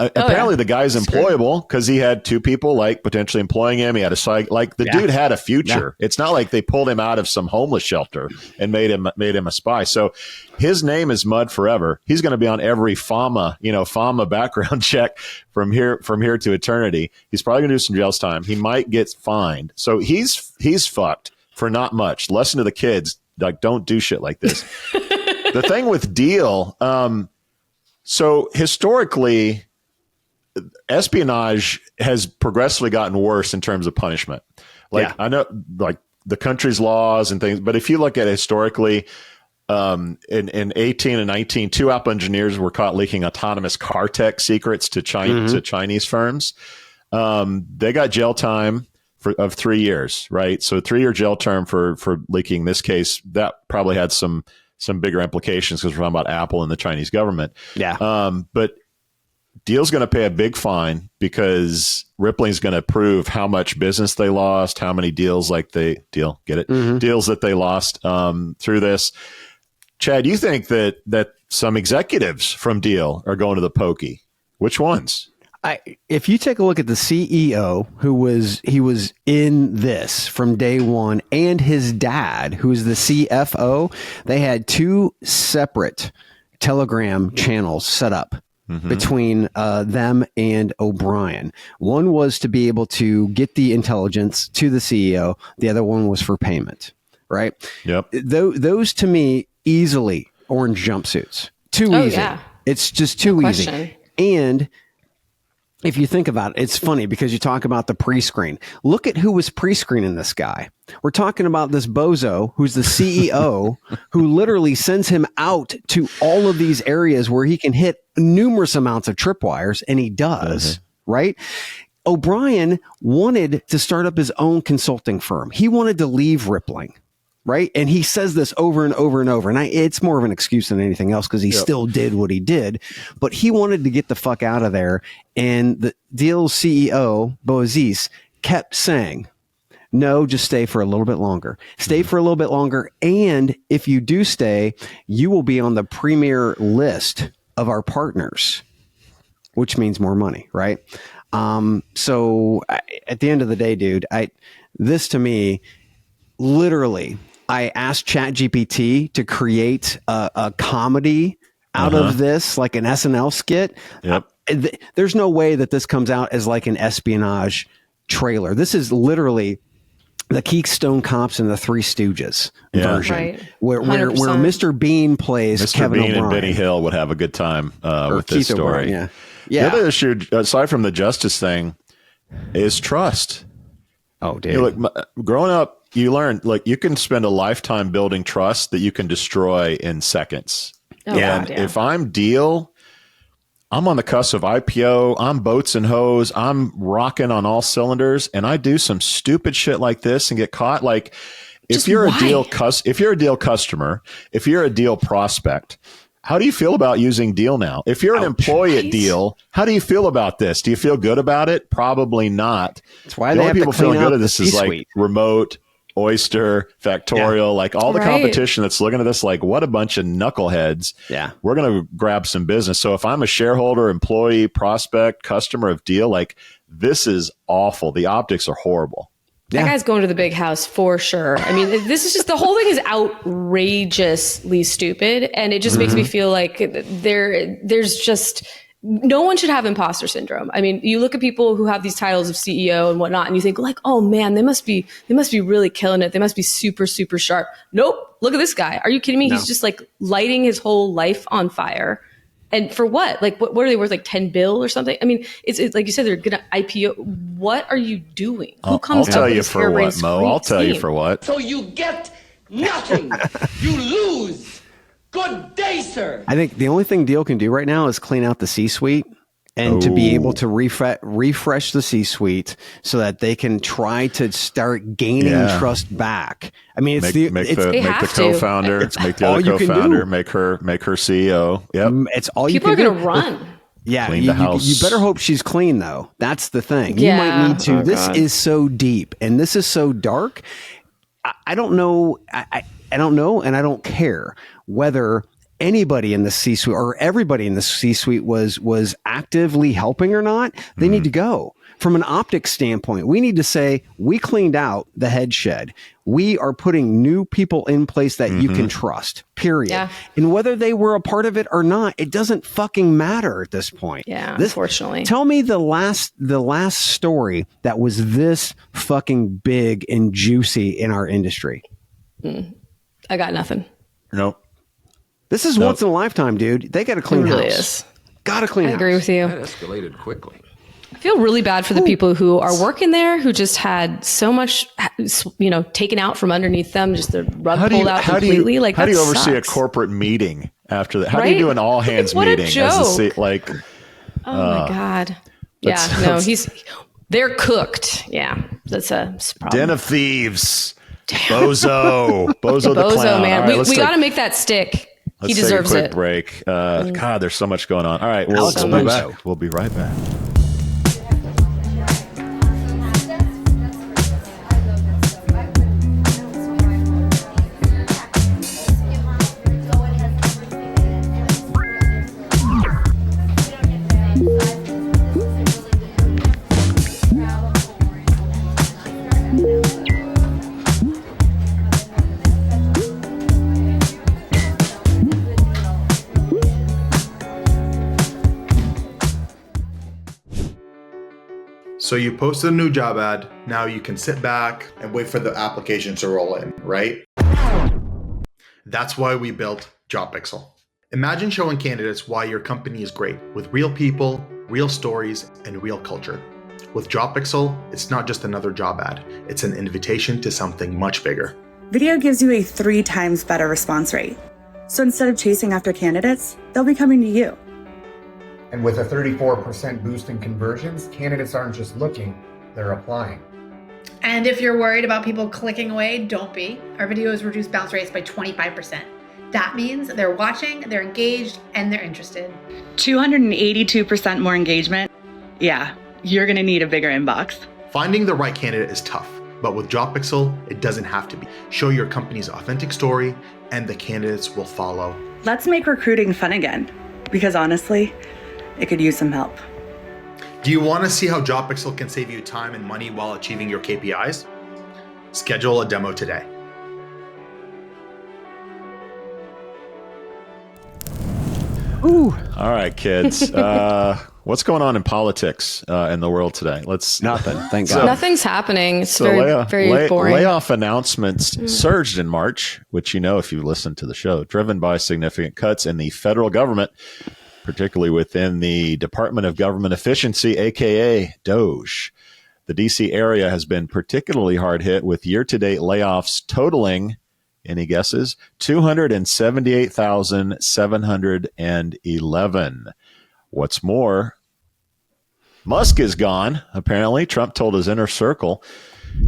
Apparently the guy's employable because he had two people like potentially employing him. He had dude had a future. Yeah. It's not like they pulled him out of some homeless shelter and made him a spy. So his name is Mud forever. He's going to be on every FAMA background check from here to eternity. He's probably going to do some jail time. He might get fined. So he's fucked for not much. Lesson to the kids, like, don't do shit like this. The thing with Deel, so historically, espionage has progressively gotten worse in terms of punishment. I know like the country's laws and things, but if you look at it historically, in 18 and 19, two Apple engineers were caught leaking autonomous car tech secrets to Chinese firms. They got jail time of 3 years, right? So 3-year jail term for leaking. In this case, that probably had some bigger implications because we're talking about Apple and the Chinese government. Yeah. But Deel's going to pay a big fine because Rippling's going to prove how much business they lost, how many deals deals that they lost through this. Chad, you think that some executives from Deel are going to the pokey? Which ones? If you take a look at the CEO he was in this from day one, and his dad, who's the CFO, they had two separate Telegram channels set up between them and O'Brien. One was to be able to get the intelligence to the CEO. The other one was for payment, right? Yep. Those to me, easily orange jumpsuits. Too easy. Yeah. It's just too easy. And if you think about it, it's funny because you talk about the pre-screen. Look at who was pre-screening this guy. We're talking about this bozo who's the CEO who literally sends him out to all of these areas where he can hit numerous amounts of tripwires, and he does, right? O'Brien wanted to start up his own consulting firm. He wanted to leave Rippling. Right. And he says this over and over and over. And it's more of an excuse than anything else because he still did what he did. But he wanted to get the fuck out of there. And the Deel's CEO, Boazis, kept saying, no, just stay for a little bit longer. Stay for a little bit longer. And if you do stay, you will be on the premier list of our partners, which means more money. Right. So at the end of the day, dude, this to me, literally, I asked ChatGPT to create a comedy out of this, like an SNL skit. Yep. There's no way that this comes out as like an espionage trailer. This is literally the Keystone Cops and the Three Stooges version, where Mr. Bean plays Mr. Kevin Bean O'Brien. and Benny Hill would have a good time with Keith this story. O'Brien, The other issue, aside from the justice thing, is trust. Oh, dude. You know, like, growing up, you learn, like, you can spend a lifetime building trust that you can destroy in seconds. If I'm Deel, I'm on the cusp of IPO, I'm boats and hose, I'm rocking on all cylinders, and I do some stupid shit like this and get caught. Like, if you're a Deel customer, if you're a Deel prospect, how do you feel about using Deel now? If you're an employee at Deel, how do you feel about this? Do you feel good about it? Probably not. That's why the they only have people to clean feeling good out at this the is like C-suite. Remote, Oyster, Factorial, like all the competition that's looking at this like, what a bunch of knuckleheads. Yeah. We're going to grab some business. So if I'm a shareholder, employee, prospect, customer of Deel, like, this is awful. The optics are horrible. That guy's going to the big house for sure. I mean, this is just, the whole thing is outrageously stupid. And it just makes me feel like there's just, no one should have imposter syndrome. I mean, you look at people who have these titles of CEO and whatnot, and you think like, oh man, they must be really killing it. They must be super, super sharp. Nope. Look at this guy. Are you kidding me? No. He's just like lighting his whole life on fire. And for what? Like, what are they worth? Like 10 bill or something? I mean, it's like you said, they're going to IPO. What are you doing? Who comes I'll tell up you with this for what, Mo. I'll tell you for what. So you get nothing. You lose. Good day, sir. I think the only thing Deel can do right now is clean out the C-suite and to be able to refresh the C-suite so that they can try to start gaining trust back. I mean, make the co-founder, make the other co-founder, make her CEO. Yep. It's all people you can do. People are going to run. Yeah, clean the house. You better hope she's clean, though. That's the thing. You Yeah. might need to. Oh, this God. is so deep and this is so dark. I don't know. I don't know, and I don't care whether anybody in the C-suite or everybody in the C-suite was actively helping or not. They need to go. From an optics standpoint, we need to say we cleaned out the head shed. We are putting new people in place that you can trust, period. Yeah. And whether they were a part of it or not, it doesn't fucking matter at this point. Yeah, unfortunately. Tell me the last story that was this fucking big and juicy in our industry. I got nothing. Nope. This is once in a lifetime, dude. They got to clean It really house. is. Got to clean I house. agree with you. That escalated quickly. I feel really bad for the people who are working there, who just had so much, taken out from underneath them, just the rug pulled out completely. How do you oversee a corporate meeting after that? How do you do an all hands What a meeting? joke. Oh my God. Yeah, no, they're cooked. Yeah, that's a problem. Den of Thieves. Bozo the clown. Man. All right, we got to make that stick. He deserves take a quick break. God, there's so much going on. All right, we'll be back. We'll be right back. So you posted a new job ad. Now you can sit back and wait for the applications to roll in, right? That's why we built JobPixel. Imagine showing candidates why your company is great with real people, real stories, and real culture. With JobPixel, it's not just another job ad. It's an invitation to something much bigger. Video gives you a 3 times better response rate. So instead of chasing after candidates, they'll be coming to you. And with a 34% boost in conversions, candidates aren't just looking, they're applying. And if you're worried about people clicking away, don't be. Our videos reduce bounce rates by 25%. That means they're watching, they're engaged, and they're interested. 282% more engagement. Yeah, you're gonna need a bigger inbox. Finding the right candidate is tough, but with JobPixel, it doesn't have to be. Show your company's authentic story, and the candidates will follow. Let's make recruiting fun again, because honestly, it could use some help. Do you want to see how JobPixel can save you time and money while achieving your KPIs? Schedule a demo today. Ooh. All right, kids. What's going on in politics in the world today? Nothing. Thank God. Nothing's happening. It's very boring. Layoff announcements surged in March, which if you listen to the show, driven by significant cuts in the federal government, particularly within the Department of Government Efficiency, aka DOGE. The DC area has been particularly hard hit with year-to-date layoffs totaling, any guesses? 278,711. What's more, Musk is gone, apparently. Trump told his inner circle,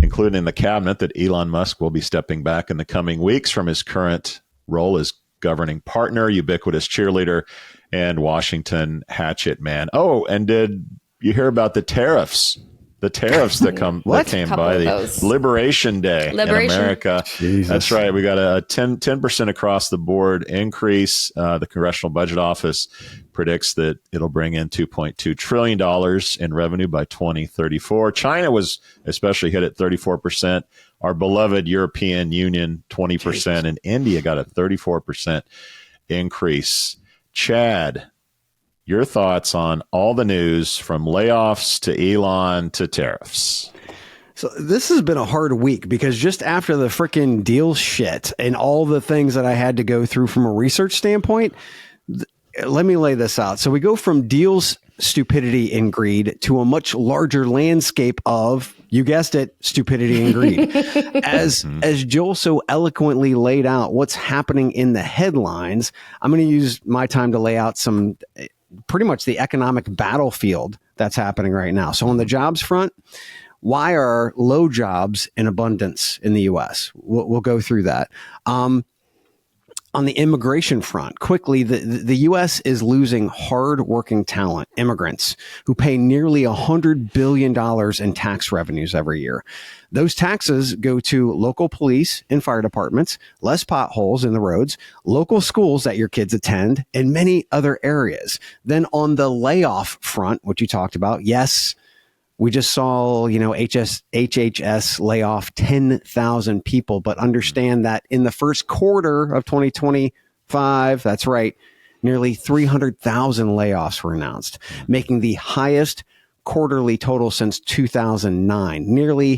including the cabinet, that Elon Musk will be stepping back in the coming weeks from his current role as governing partner, ubiquitous cheerleader, and Washington hatchet man. Oh, and did you hear about the tariffs? The tariffs that came by the Liberation Day in America. Jesus. That's right. We got a 10% across the board increase. The Congressional Budget Office predicts that it'll bring in $2.2 trillion in revenue by 2034. China was especially hit at 34%. Our beloved European Union, 20%. Jesus. And India got a 34% increase. Chad, your thoughts on all the news from layoffs to Elon to tariffs? So this has been a hard week because just after the freaking deal shit and all the things that I had to go through from a research standpoint, let me lay this out. So we go from Deel's stupidity and greed to a much larger landscape of, you guessed it, stupidity and greed. As Joel so eloquently laid out what's happening in the headlines, I'm going to use my time to lay out some pretty much the economic battlefield that's happening right now. So on the jobs front, why are low jobs in abundance in the U.S.? We'll go through that. On the immigration front, quickly, the U.S. is losing hard-working talent, immigrants, who pay nearly $100 billion in tax revenues every year. Those taxes go to local police and fire departments, less potholes in the roads, local schools that your kids attend, and many other areas. Then on the layoff front, which you talked about, yes, we just saw, HHS lay off 10,000 people, but understand that in the first quarter of 2025, that's right, nearly 300,000 layoffs were announced, making the highest quarterly total since 2009.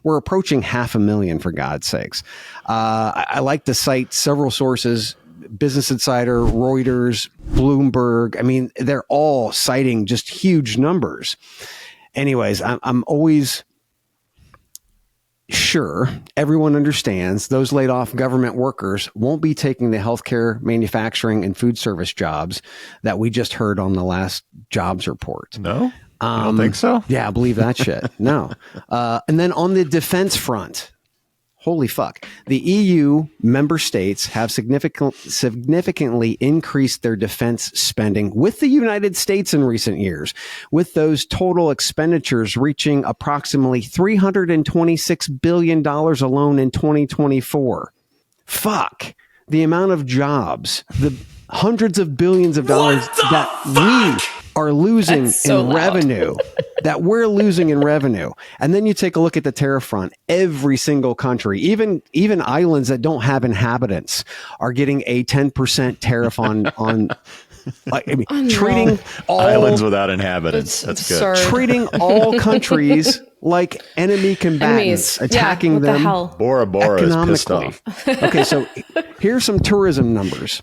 We're approaching 500,000 for God's sakes. I like to cite several sources, Business Insider, Reuters, Bloomberg. They're all citing just huge numbers. Anyways, I'm always sure everyone understands those laid off government workers won't be taking the healthcare, manufacturing, and food service jobs that we just heard on the last jobs report. No? I don't think so. Yeah, I believe that shit. No. And then on the defense front, holy fuck. The EU member states have significantly increased their defense spending with the United States in recent years, with those total expenditures reaching approximately $326 billion alone in 2024. Fuck. The amount of jobs, the hundreds of billions of dollars that we are losing revenue, that we're losing in revenue. And then you take a look at the tariff front. Every single country, even islands that don't have inhabitants, are getting a 10% tariff on treating all islands without inhabitants. That's good. Absurd. Treating all countries like enemy combatants, attacking them Bora Bora is pissed off. Okay, so here's some tourism numbers.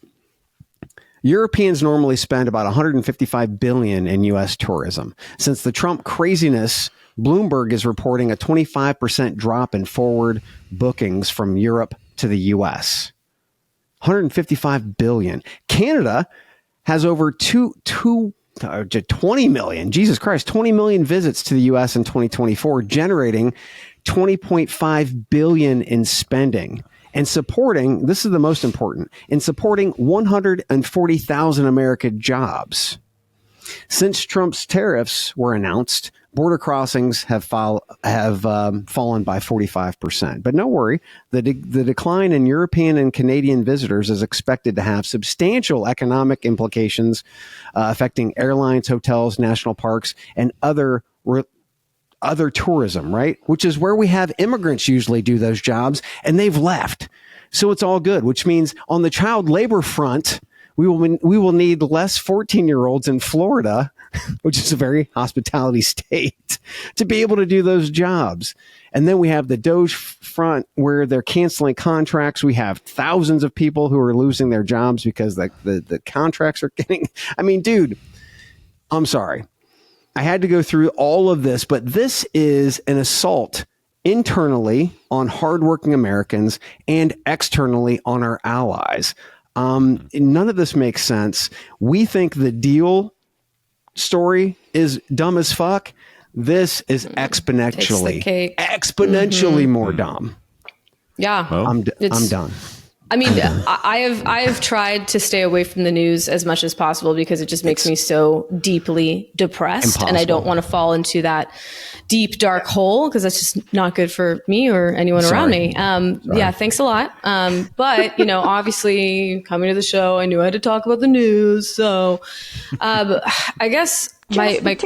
Europeans normally spend about 155 billion in U.S. tourism. Since the Trump craziness, Bloomberg is reporting a 25% drop in forward bookings from Europe to the U.S. 155 billion. Canada has over 20 million. Jesus Christ, 20 million visits to the U.S. in 2024, generating 20.5 billion in spending. And supporting, this is the most important, in supporting 140,000 American jobs. Since Trump's tariffs were announced, border crossings have fallen by 45%. But no worry, the decline in European and Canadian visitors is expected to have substantial economic implications affecting airlines, hotels, national parks, and other tourism, right? Which is where we have immigrants usually do those jobs, and they've left. So it's all good, which means on the child labor front, we will need less 14-year-olds in Florida, which is a very hospitality state, to be able to do those jobs. And then we have the DOGE front where they're canceling contracts. We have thousands of people who are losing their jobs because the contracts are getting, I mean, dude, I'm sorry. I had to go through all of this, but this is an assault internally on hardworking Americans and externally on our allies. None of this makes sense. We think the Deel story is dumb as fuck. This is exponentially more dumb. Yeah, I'm done. I mean, I have tried to stay away from the news as much as possible because it just makes me so deeply depressed. And I don't want to fall into that deep, dark hole because that's just not good for me or anyone around me. Yeah, thanks a lot. But, obviously coming to the show, I knew I had to talk about the news. So I guess my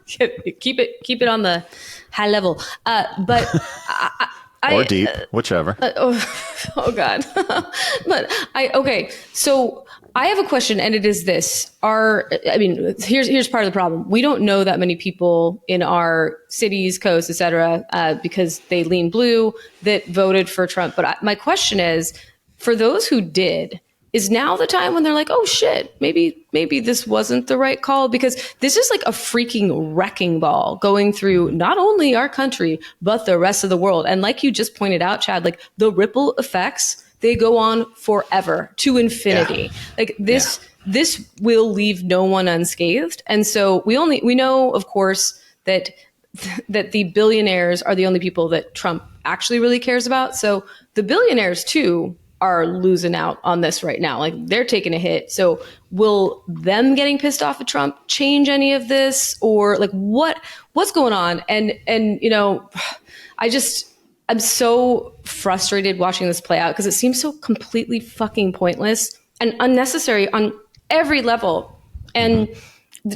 keep it on the high level. But or deep, whichever. Oh God. Okay. So I have a question, and it is this: here's part of the problem. We don't know that many people in our cities, coasts, et cetera, because they lean blue that voted for Trump. But my question is, for those who did, is now the time when they're like, oh shit, maybe this wasn't the right call? Because this is like a freaking wrecking ball going through not only our country, but the rest of the world. And like you just pointed out, Chad, like the ripple effects, they go on forever to infinity. Yeah. Like this will leave no one unscathed. And so we know, of course, that the billionaires are the only people that Trump actually really cares about. So the billionaires too are losing out on this right now. Like they're taking a hit. So will them getting pissed off at Trump change any of this, or like what's going on? And I'm so frustrated watching this play out because it seems so completely fucking pointless and unnecessary on every level. And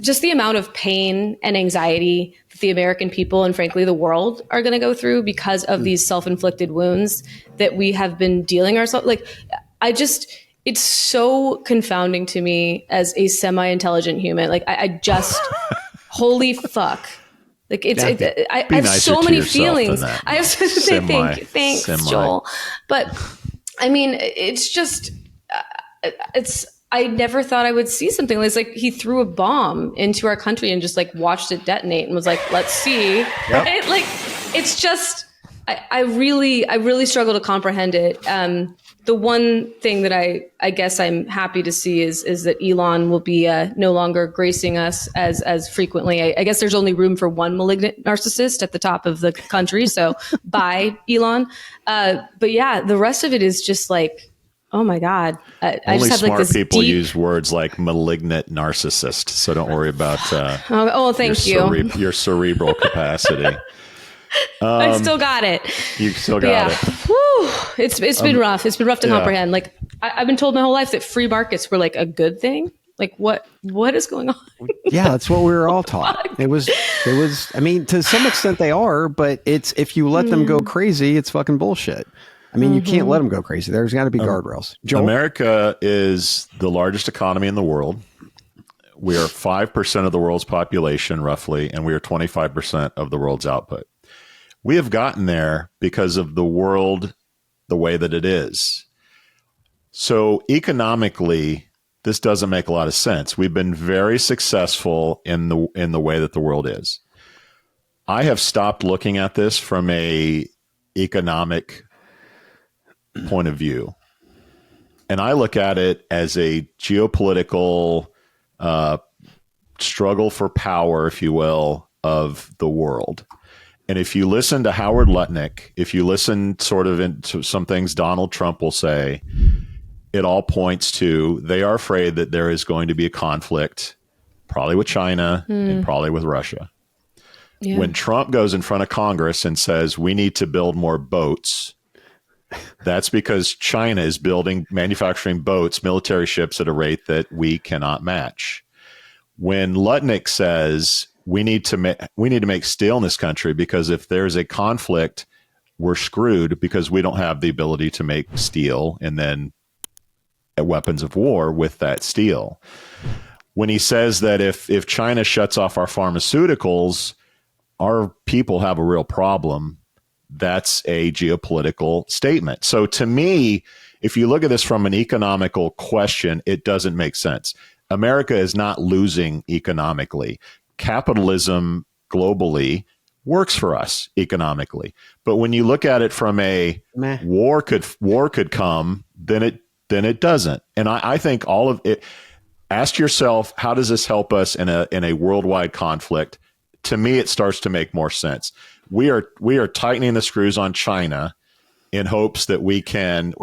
just the amount of pain and anxiety that the American people and frankly the world are going to go through because of these self-inflicted wounds that we have been dealing ourselves. Like it's so confounding to me as a semi-intelligent human. Like I just, holy fuck. Like I have so many feelings. I have so thanks, Joel. But I mean, it's just, I never thought I would see something like this. Like he threw a bomb into our country and just like watched it detonate and was like, let's see. Yep. Right? Like, it's just, I really struggle to comprehend it. The one thing that I guess I'm happy to see is that Elon will be no longer gracing us as frequently. I guess there's only room for one malignant narcissist at the top of the country. So bye, Elon. But yeah, the rest of it is just like, oh my God. I Only just have smart like this people deep... use words like malignant narcissist. So don't worry about thank you. Your cerebral capacity. I still got it. You still got it. Whew. It's been rough. It's been rough to comprehend. Like I've been told my whole life that free markets were like a good thing. Like what is going on? Yeah, that's what we were all taught. It was, I mean, to some extent they are, but it's, if you let them go crazy, it's fucking bullshit. I mean, you can't let them go crazy. There's got to be guardrails. Joel? America is the largest economy in the world. We are 5% of the world's population, roughly, and we are 25% of the world's output. We have gotten there because of the world the way that it is. So economically, this doesn't make a lot of sense. We've been very successful in the way that the world is. I have stopped looking at this from a economic point of view. And I look at it as a geopolitical struggle for power, if you will, of the world. And if you listen to Howard Lutnick, if you listen sort of into some things Donald Trump will say, it all points to they are afraid that there is going to be a conflict, probably with China and probably with Russia. Yeah. When Trump goes in front of Congress and says we need to build more boats, that's because China is manufacturing boats, military ships at a rate that we cannot match. When Lutnick says we need to make steel in this country because if there's a conflict, we're screwed because we don't have the ability to make steel and then weapons of war with that steel. When he says that if China shuts off our pharmaceuticals, our people have a real problem, that's a geopolitical statement. So to me, if you look at this from an economical question, it doesn't make sense. America is not losing economically. Capitalism globally works for us economically. But when you look at it from a war could come, then it doesn't. And I think all of it, ask yourself, how does this help us in a worldwide conflict? To me, it starts to make more sense. We are tightening the screws on China in hopes that we can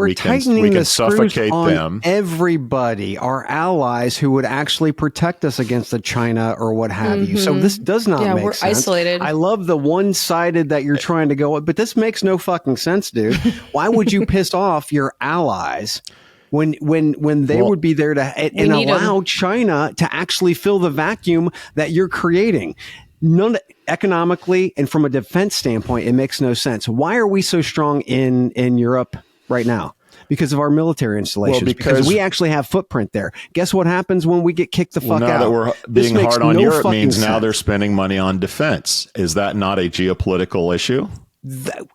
suffocate them. Everybody, our allies who would actually protect us against the China or what have you. So this does not make we're sense. Isolated. I love the one-sided that you're trying to go, but this makes no fucking sense, dude. Why would you piss off your allies when they would be there to and allow China to actually fill the vacuum that you're creating? None economically and from a defense standpoint, it makes no sense. Why are we so strong in Europe right now? Because of our military installations. Well, because we actually have footprint there. Guess what happens when we get kicked the fuck out? Now that we're being hard on Europe means now they're spending money on defense. Is that not a geopolitical issue?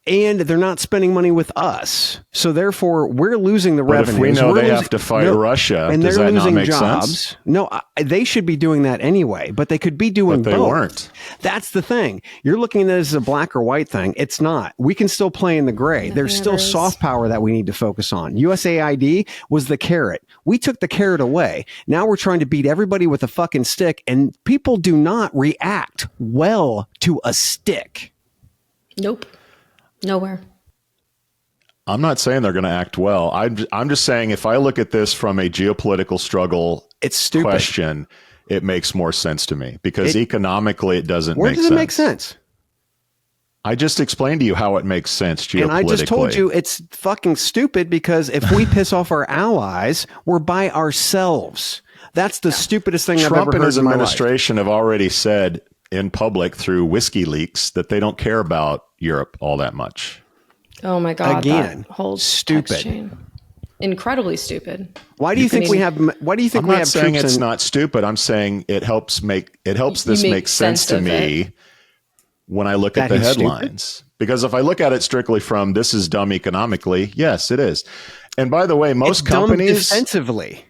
And they're not spending money with us. So therefore, we're losing the revenue. If we know they have to fight Russia, and does they're that losing not make jobs. sense? No, they should be doing that anyway, but they could be doing both. But they weren't. That's the thing. You're looking at it as a black or white thing. It's not. We can still play in the gray. There's still soft power that we need to focus on. USAID was the carrot. We took the carrot away. Now we're trying to beat everybody with a fucking stick, and people do not react well to a stick. Nope. Nowhere. I'm not saying they're going to act well. I'm just saying if I look at this from a geopolitical struggle question, it makes more sense to me because economically it doesn't make sense. Where does it make sense? I just explained to you how it makes sense geopolitically. And I just told you it's fucking stupid because if we piss off our allies, we're by ourselves. That's the stupidest thing I've ever heard in my life. Trump and his administration have already said in public through whiskey leaks that they don't care about Europe all that much. Oh my God. Again, that whole stupid. Chain. Incredibly stupid. Why do you think we have troops? I'm not saying it's not stupid. I'm saying it helps this make sense to me when I look at the headlines. Stupid? Because if I look at it strictly from this is dumb economically, yes, it is. And by the way, most companies dumb defensively.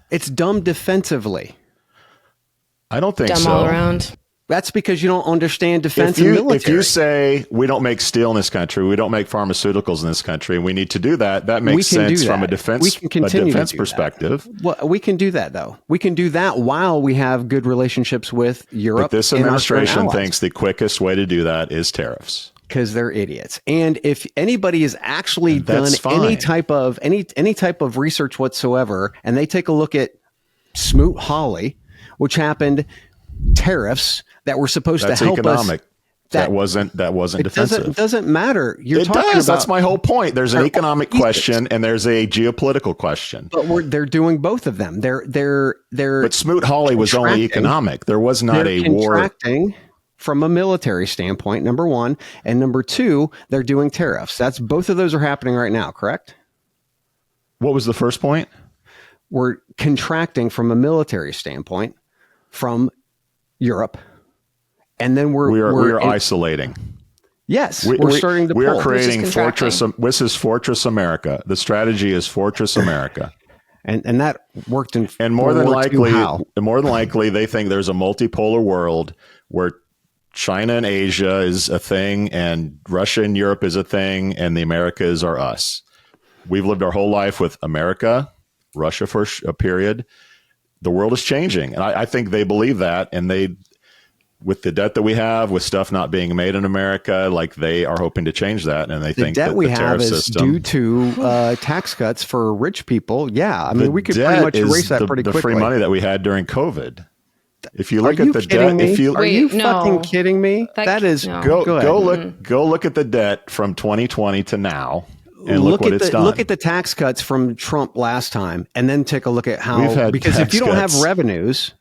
It's dumb defensively. I don't think so. Dumb all around. That's because you don't understand defense and military. If you say we don't make steel in this country, we don't make pharmaceuticals in this country, and we need to do that, that makes sense from a defense perspective. Well, we can do that, though. We can do that while we have good relationships with Europe. But this administration thinks the quickest way to do that is tariffs. Because they're idiots. And if anybody has actually done any type of research whatsoever, and they take a look at Smoot-Hawley, which happened, tariffs that were supposed to help economic. us. That wasn't defensive. It doesn't matter. It does. That's my whole point. There's an economic question and there's a geopolitical question. But they're doing both of them. But Smoot-Hawley was only economic. There was not a war. From a military standpoint, number one, and number two, they're doing tariffs. Both of those are happening right now, correct? What was the first point? We're contracting from a military standpoint from Europe, and then we're isolating. Yes, we're starting to pull. We are creating Fortress. This is Fortress America. The strategy is Fortress America. And that worked in and more than likely they think there's a multipolar world where China and Asia is a thing and Russia and Europe is a thing and the Americas are us. We've lived our whole life with America, Russia for a period. The world is changing. And I think they believe that, and with the debt that we have, with stuff not being made in America, like they are hoping to change that, and they think debt that we the have tariff is system due to tax cuts for rich people. Yeah, I mean, we could pretty much erase that pretty quickly. The free money that we had during COVID. If you look at the debt, are you fucking kidding me? That is go look at the debt from 2020 to now. And look what it's done. Look at the tax cuts from Trump last time, and then take a look at how. Because if you don't have revenues,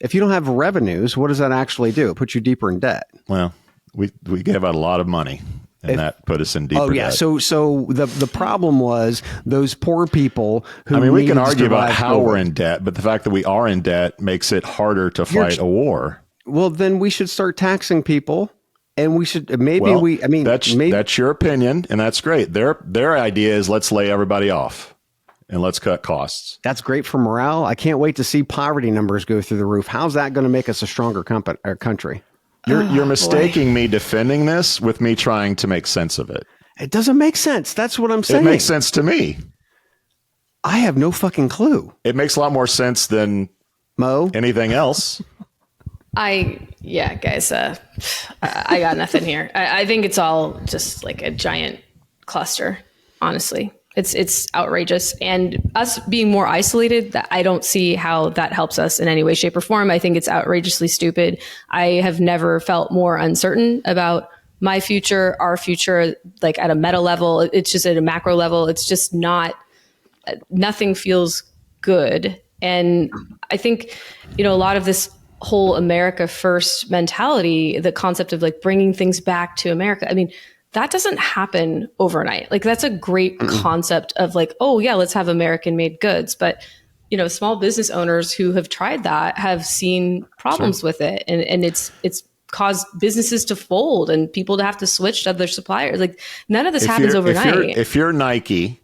what does that actually do? It puts you deeper in debt. Well, we gave out a lot of money, and that put us in deeper debt. So the problem was those poor people who. I mean, we can argue about how we're in debt, but the fact that we are in debt makes it harder to fight a war. Well, then we should start taxing people. And we should that's your opinion, and that's great. Their idea is let's lay everybody off and let's cut costs. That's great for morale. I can't wait to see poverty numbers go through the roof. How's that going to make us a stronger country? You're mistaking me defending this with me trying to make sense of it. It doesn't make sense. That's what I'm saying. It makes sense to me. I have no fucking clue. It makes a lot more sense than anything else. Guys, I got nothing here. I think it's all just like a giant cluster, honestly. It's outrageous. And us being more isolated, I don't see how that helps us in any way, shape, or form. I think it's outrageously stupid. I have never felt more uncertain about my future, our future, like at a meta level. It's just at a macro level. It's just nothing feels good. And I think, a lot of this whole America first mentality, the concept of like bringing things back to America. I mean, that doesn't happen overnight. Like that's a great concept of like, oh yeah, let's have American made goods. But, small business owners who have tried that have seen problems with it. And it's caused businesses to fold and people to have to switch to other suppliers. Like none of this happens overnight. If you're Nike,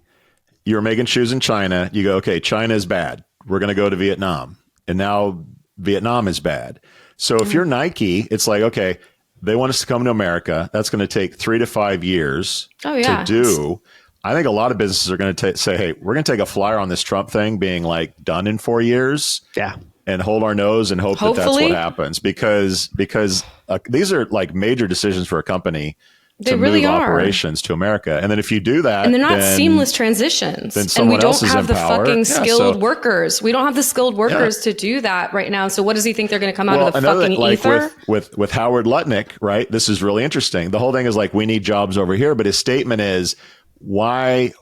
you're making shoes in China, you go, okay, China is bad. We're going to go to Vietnam. And now Vietnam is bad. So if you're Nike, it's like, okay, they want us to come to America. That's going to take 3 to 5 years to do. I think a lot of businesses are going to say, hey, we're going to take a flyer on this Trump thing being like done in 4 years. Yeah. And hold our nose and hope that that's what happens because these are like major decisions for a company. They to really move are. Operations to America. And then if you do that, and they're not seamless transitions, and we don't have the fucking skilled workers. We don't have the skilled workers to do that right now. So what does he think they're going to come out of the fucking ether? With Howard Lutnick, right? This is really interesting. The whole thing is like, we need jobs over here. But his statement is, why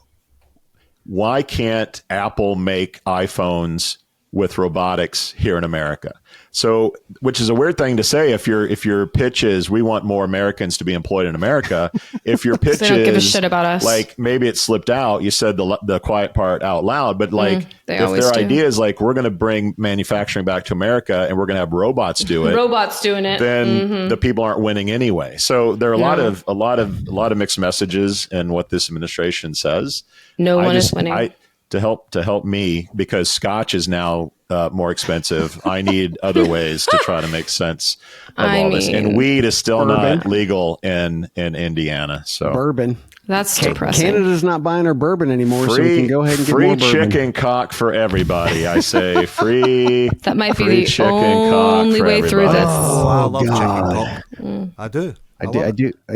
can't Apple make iPhones with robotics here in America? So, which is a weird thing to say if your pitch is we want more Americans to be employed in America. If your pitch they don't give a shit about us. Like maybe it slipped out, you said the quiet part out loud, but like if their idea is like we're going to bring manufacturing back to America and we're going to have robots do it, robots doing it, then the people aren't winning anyway. So there are a lot of mixed messages in what this administration says. No one is winning. To help me, because scotch is now more expensive. I need other ways to try to make sense of all this. And weed is still not legal in Indiana. So bourbon. That's depressing. Canada's not buying our bourbon anymore, so we can go ahead and get more bourbon. Free chicken cock for everybody. I say free. That might be the only way through this. Oh, I love chicken cock. I do. I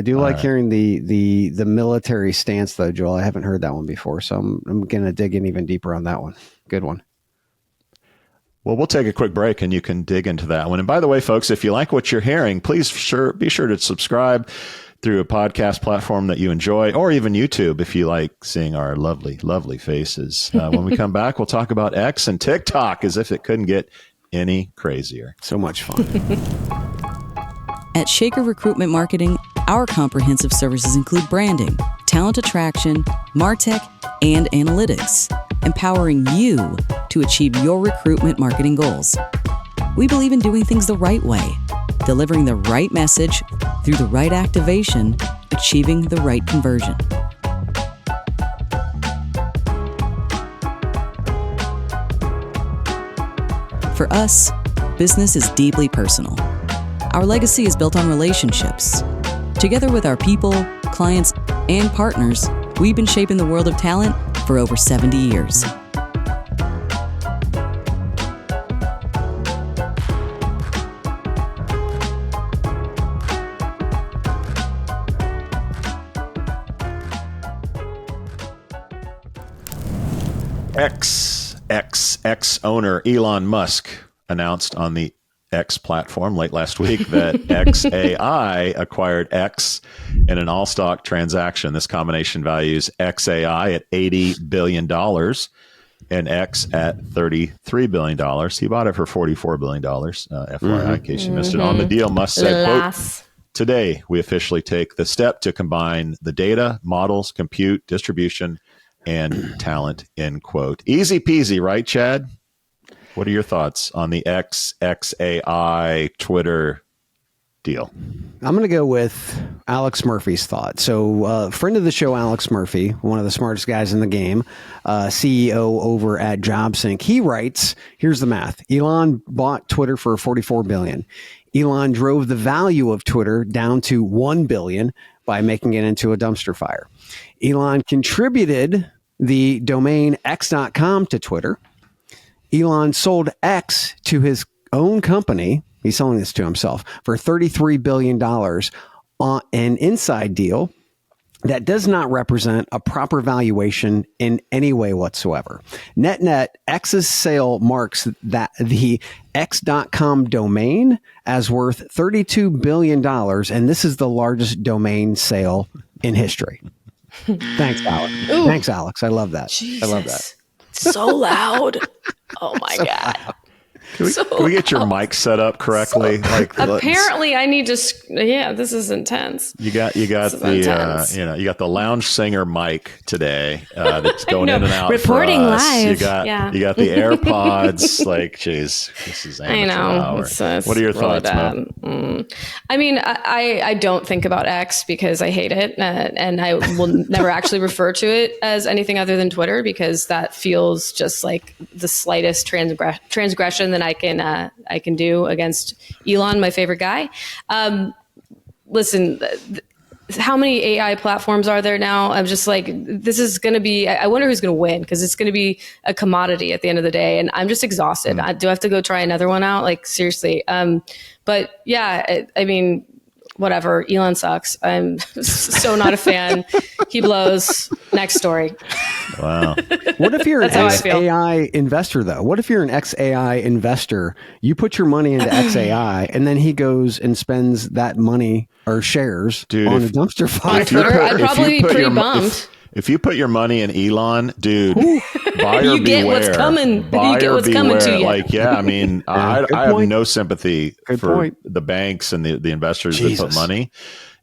do like hearing the military stance though, Joel. I haven't heard that one before, so I'm gonna dig in even deeper on that one. Good one. Well, we'll take a quick break and you can dig into that one. And by the way, folks, if you like what you're hearing, please be sure to subscribe through a podcast platform that you enjoy, or even YouTube if you like seeing our lovely, lovely faces. When we come back, we'll talk about X and TikTok as if it couldn't get any crazier. So much fun. At Shaker Recruitment Marketing, our comprehensive services include branding, talent attraction, MarTech, and analytics, empowering you to achieve your recruitment marketing goals. We believe in doing things the right way, delivering the right message through the right activation achieving the right conversion. For us, business is deeply personal. Our legacy is built on relationships. Together with our people, clients, and partners, we've been shaping the world of talent for over 70 years. X owner Elon Musk announced on the X platform late last week that XAI acquired X in an all-stock transaction. This combination values XAI at $80 billion and X at $33 billion. He bought it for $44 billion, FYI, in case you missed it. On the deal, Musk said, quote, "Today, we officially take the step to combine the data, models, compute, distribution, and talent," end quote. Easy peasy, right, Chad? What are your thoughts on the XAI Twitter deal? I'm going to go with Alex Murphy's thought. So, friend of the show, Alex Murphy, one of the smartest guys in the game, CEO over at JobSync, he writes, here's the math. Elon bought Twitter for $44 billion. Elon drove the value of Twitter down to $1 billion by making it into a dumpster fire. Elon contributed the domain x.com to Twitter. Elon sold X to his own company. He's selling this to himself for $33 billion on an inside deal that does not represent a proper valuation in any way whatsoever. Net, X's sale marks that the X.com domain as worth $32 billion, and this is the largest domain sale in history. Thanks, Alex. Ooh. Thanks, Alex. I love that. Jesus. I love that. So loud. Oh my God. Can we get your mic set up correctly? Apparently, I need to. Yeah, this is intense. You got the you got the lounge singer mic today that's going in and out. Reporting for us. live. You got the AirPods. Like, geez, this is amateur hour. What are your thoughts, Mo? I mean, I don't think about X because I hate it, and I will never actually refer to it as anything other than Twitter because that feels just like the slightest transgression that I can do against Elon, my favorite guy. Listen, how many AI platforms are there now? I'm just like, this is going to be, I wonder who's going to win because it's going to be a commodity at the end of the day. And I'm just exhausted. Do I have to go try another one out? Like, seriously. But yeah, I mean, whatever. Elon sucks. I'm so not a fan. He blows. Next story. Wow. What if you're an XAI investor, though? What if you're an XAI investor? You put your money into XAI, and then he goes and spends that money or shares on a dumpster fire. I'd probably be pretty bummed. If you put your money in Elon, dude, buyer you get beware. What's coming. Buyer you get what's beware. coming to you. Like, yeah, I mean, I have no sympathy for the banks and the investors that put money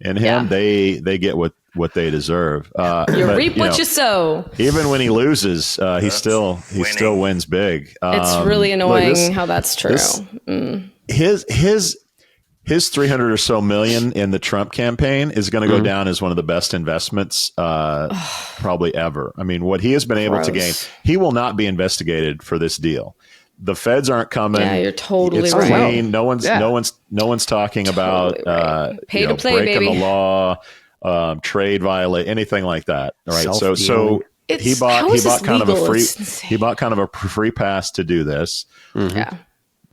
in him. Yeah. They get what they deserve. You reap what you sow. Even when he loses, he still wins big. It's really annoying how that's true. His 300 or so million in the Trump campaign is going to go down as one of the best investments probably ever. I mean, what he has been able to gain, he will not be investigated for this deal. The feds aren't coming. Yeah, you're totally it's right. Clean. No one's talking about pay to play, breaking baby. the law, trade violate, anything like that. All right. So he bought kind of a free pass to do this. Mm-hmm. Yeah.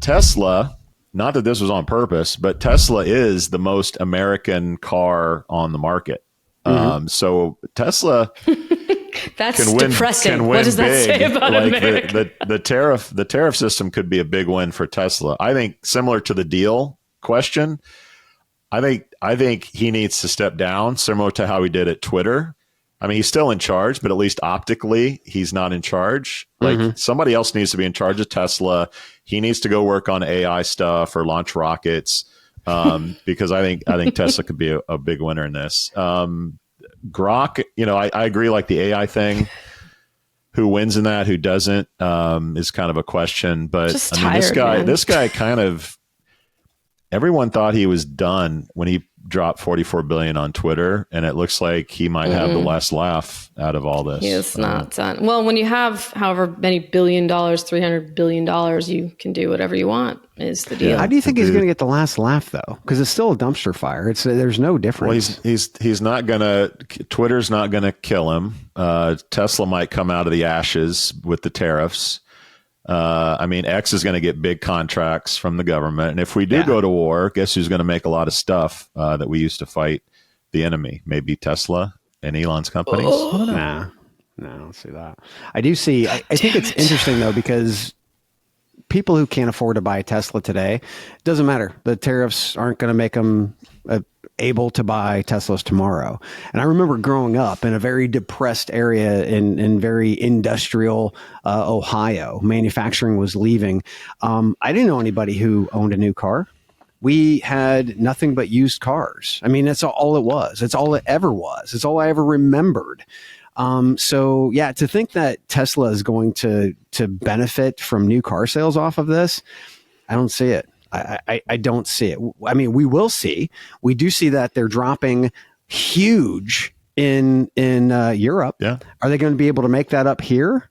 Tesla. Not that this was on purpose, but Tesla is the most American car on the market. So Tesla That's can win, depressing. Can win what does that big. say about America? The tariff system could be a big win for Tesla. I think similar to the deal question, I think he needs to step down, similar to how he did at Twitter. I mean, he's still in charge, but at least optically, he's not in charge. Like somebody else needs to be in charge of Tesla. He needs to go work on AI stuff or launch rockets because I think Tesla could be a big winner in this. Grok, I agree. Like the AI thing, who wins in that, who doesn't, is kind of a question. But just I mean, tired, this guy kind of. Everyone thought he was done when he dropped $44 billion on Twitter, and it looks like he might have the last laugh out of all this. He is not done. Well, when you have however many $1 billion, $300 billion, you can do whatever you want. Is the deal? How do you think he's going to get the last laugh though? Because it's still a dumpster fire. There's no difference. Well, he's not going to. Twitter's not going to kill him. Tesla might come out of the ashes with the tariffs. I mean, X is going to get big contracts from the government. And if we do go to war, guess who's going to make a lot of stuff that we used to fight the enemy? Maybe Tesla and Elon's companies? Nah, I don't see that. I do see. I think it's interesting, though, because people who can't afford to buy a Tesla today, it doesn't matter. The tariffs aren't going to make them able to buy Teslas tomorrow. And I remember growing up in a very depressed area in very industrial Ohio. Manufacturing was leaving. I didn't know anybody who owned a new car. We had nothing but used cars. I mean, that's all it was. It's all it ever was. It's all I ever remembered. So yeah, to think that Tesla is going to benefit from new car sales off of this, I don't see it. I don't see it. I mean, we will see. We do see that they're dropping huge in Europe. Yeah. Are they going to be able to make that up here?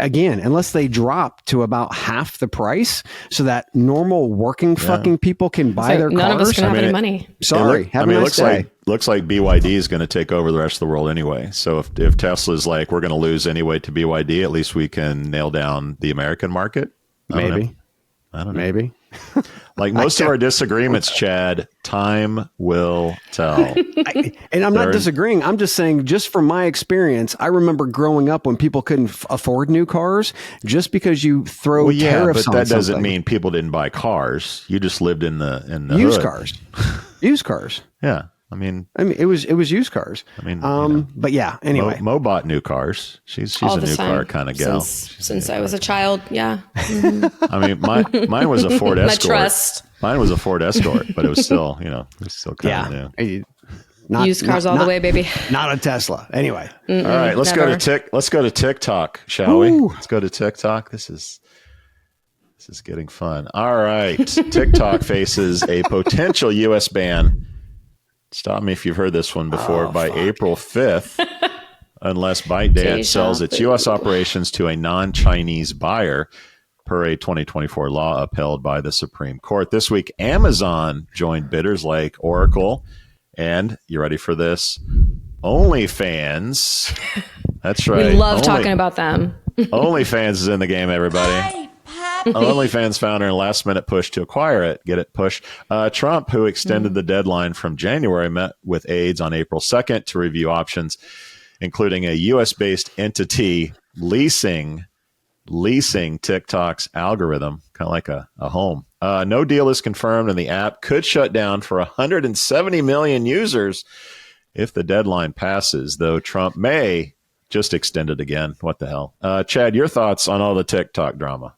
Again, unless they drop to about half the price so that normal working fucking people can buy their cars. None of us can have any money. Sorry. It looks like BYD is going to take over the rest of the world anyway. So if Tesla's like, we're going to lose anyway to BYD, at least we can nail down the American market. I don't know. Maybe. Like most of our disagreements, Chad, time will tell. And I'm not disagreeing. I'm just saying, just from my experience, I remember growing up when people couldn't afford new cars. Just because you throw tariffs on but that doesn't something. mean people didn't buy cars. You just lived in the used hood. cars. Used cars. Yeah. I mean, it was used cars. I mean, but yeah. Anyway, Mo bought new cars. She's All a the new time. car kind of gal. Since I was a child, yeah. Mm-hmm. I mean, mine was a Ford Escort. trust. Mine was a Ford Escort, but it was still, it was still kind of new. Used cars all the way, baby. Not a Tesla. Anyway. All right, let's go to TikTok, shall we? Let's go to TikTok. This is getting fun. All right, TikTok faces a potential U.S. ban. Stop me if you've heard this one before. By April 5th, unless ByteDance sells its U.S. operations to a non-Chinese buyer, per a 2024 law upheld by the Supreme Court. This week, Amazon joined bidders like Oracle and, you ready for this, OnlyFans. That's right. We love talking about them. OnlyFans is in the game, everybody. OnlyFans founder and last-minute push to acquire it. Get it? Push. Trump, who extended the deadline from January, met with aides on April 2nd to review options, including a U.S.-based entity leasing TikTok's algorithm, kind of like a home. No deal is confirmed, and the app could shut down for 170 million users if the deadline passes, though Trump may just extend it again. What the hell? Chad, your thoughts on all the TikTok drama?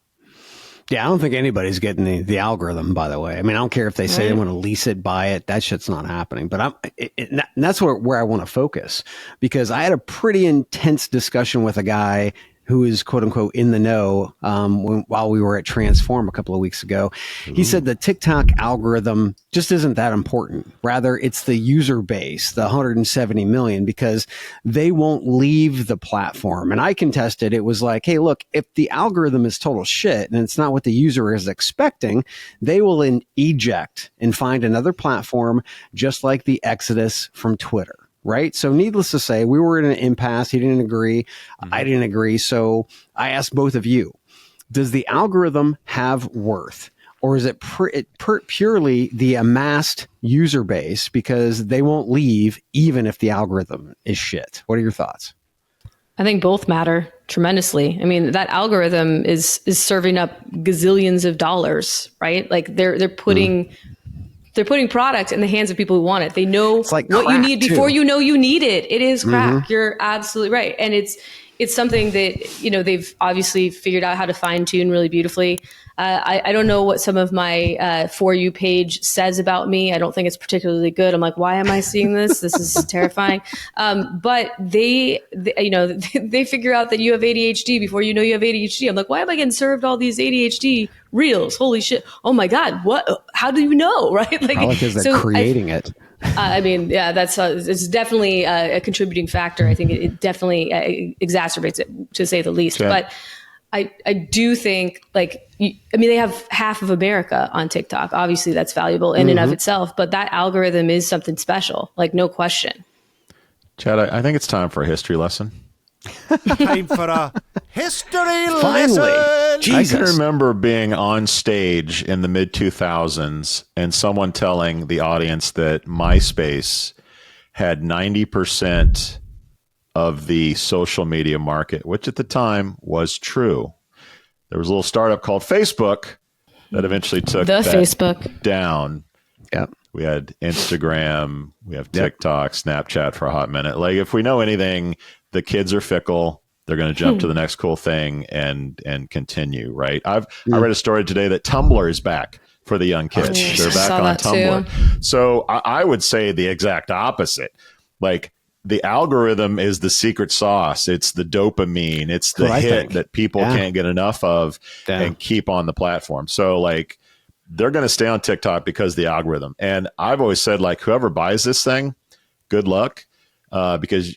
Yeah, I don't think anybody's getting the algorithm, by the way. I mean, I don't care if they say they want to lease it, buy it. That shit's not happening. But that's where I want to focus, because I had a pretty intense discussion with a guy who is quote unquote in the know while we were at Transform a couple of weeks ago. He said the TikTok algorithm just isn't that important. Rather, it's the user base, the 170 million, because they won't leave the platform. And I contested. It was like, hey, look, if the algorithm is total shit and it's not what the user is expecting, they will eject and find another platform, just like the exodus from Twitter. Right. So needless to say, we were in an impasse. He didn't agree. I didn't agree. So I asked both of you, does the algorithm have worth, or is it purely the amassed user base because they won't leave even if the algorithm is shit? What are your thoughts? I think both matter tremendously. I mean, that algorithm is serving up gazillions of dollars, right? Like they're putting product in the hands of people who want it. They know like what you need before you know you need it. It is crack. You're absolutely right. And it's something that, they've obviously figured out how to fine tune really beautifully. I don't know what some of my For You page says about me. I don't think it's particularly good. I'm like, why am I seeing this? This is terrifying. But they figure out that you have ADHD before you know you have ADHD. I'm like, why am I getting served all these ADHD reels? Holy shit. Oh my God. What? How do you know? Right? Like, because they're creating it. I mean, yeah, it's definitely a contributing factor. I think it definitely exacerbates it, to say the least. Okay. But I do think, they have half of America on TikTok. Obviously, that's valuable in and of itself. But that algorithm is something special, no question. Chad, I think it's time for a history lesson. Time for a history Finally. lesson. Jesus. I can remember being on stage in the mid-2000s and someone telling the audience that MySpace had 90% of the social media market, which at the time was true. There was a little startup called Facebook that eventually took Facebook down. Yeah. We had Instagram, we have TikTok, Snapchat for a hot minute. If we know anything, the kids are fickle. They're going to jump to the next cool thing and continue, right? I read a story today that Tumblr is back for the young kids. They're back on Tumblr. Too. So I would say the exact opposite. The algorithm is the secret sauce. It's the dopamine. It's the hit that people can't get enough of and keep on the platform. So they're going to stay on TikTok because of the algorithm. And I've always said, whoever buys this thing, good luck, because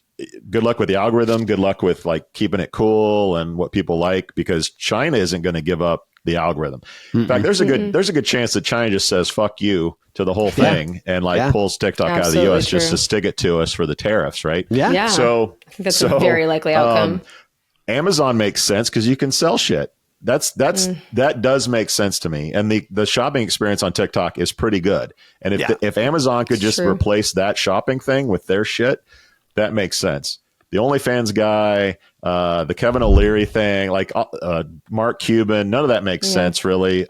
good luck with the algorithm. Good luck with keeping it cool and what people like, because China isn't going to give up the algorithm. In fact, there's a good chance that China just says "fuck you" to the whole thing and pulls TikTok out of the U.S. just to stick it to us for the tariffs, right? Yeah. So I think that's a very likely outcome. Amazon makes sense because you can sell shit. That does make sense to me. And the shopping experience on TikTok is pretty good. And if Amazon could just replace that shopping thing with their shit, that makes sense. The OnlyFans guy, the Kevin O'Leary thing, Mark Cuban, none of that makes sense really.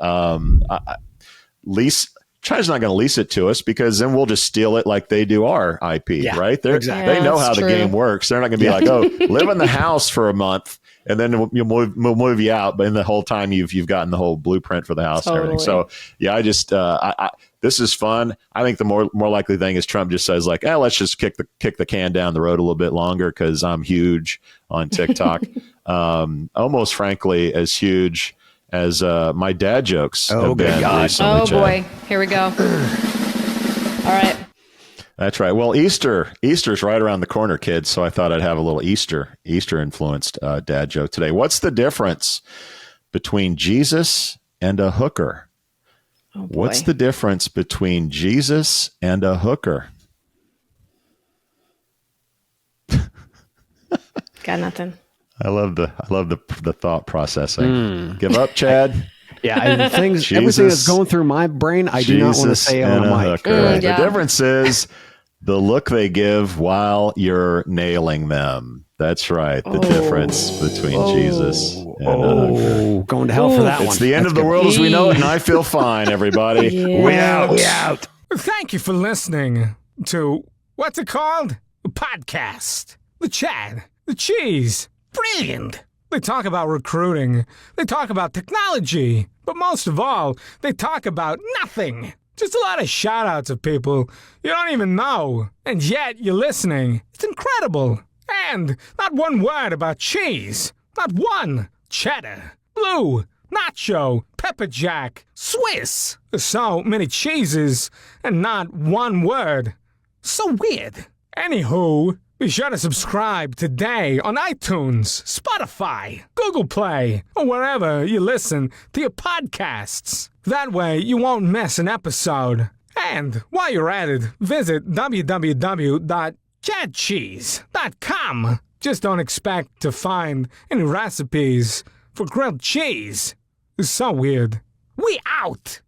China's not going to lease it to us because then we'll just steal it like they do our IP, right? They know how the game works. They're not going to be live in the house for a month and then we'll move you out. But in the whole time you've gotten the whole blueprint for the house and everything. So yeah, this is fun. I think the more likely thing is Trump just says let's just kick the can down the road a little bit longer because I'm huge on TikTok. Almost frankly as huge as my dad jokes have been recently. Oh boy, here we go. All right. That's right. Well, Easter's right around the corner, kids. So I thought I'd have a little Easter influenced dad joke today. What's the difference between Jesus and a hooker? Oh boy. What's the difference between Jesus and a hooker? Got nothing. I love the thought processing. Give up, Chad. Yeah, everything that's going through my brain, I do not want to say on a mic. The difference is the look they give while you're nailing them. That's right. The difference between Jesus and a hooker. Going to hell for that one. It's the end of the world as we know it, and I feel fine, everybody. We out. Thank you for listening to, what's it called? A podcast. The Chad. The Cheese. Brilliant. They talk about recruiting. They talk about technology. But most of all, they talk about nothing. Just a lot of shout-outs of people you don't even know. And yet you're listening. It's incredible. And not one word about cheese. Not one. Cheddar. Blue. Nacho. Pepper jack. Swiss. So many cheeses and not one word. So weird. Anywho, be sure to subscribe today on iTunes, Spotify, Google Play, or wherever you listen to your podcasts. That way you won't miss an episode. And while you're at it, visit www.chadcheese.com. Just don't expect to find any recipes for grilled cheese. It's so weird. We out!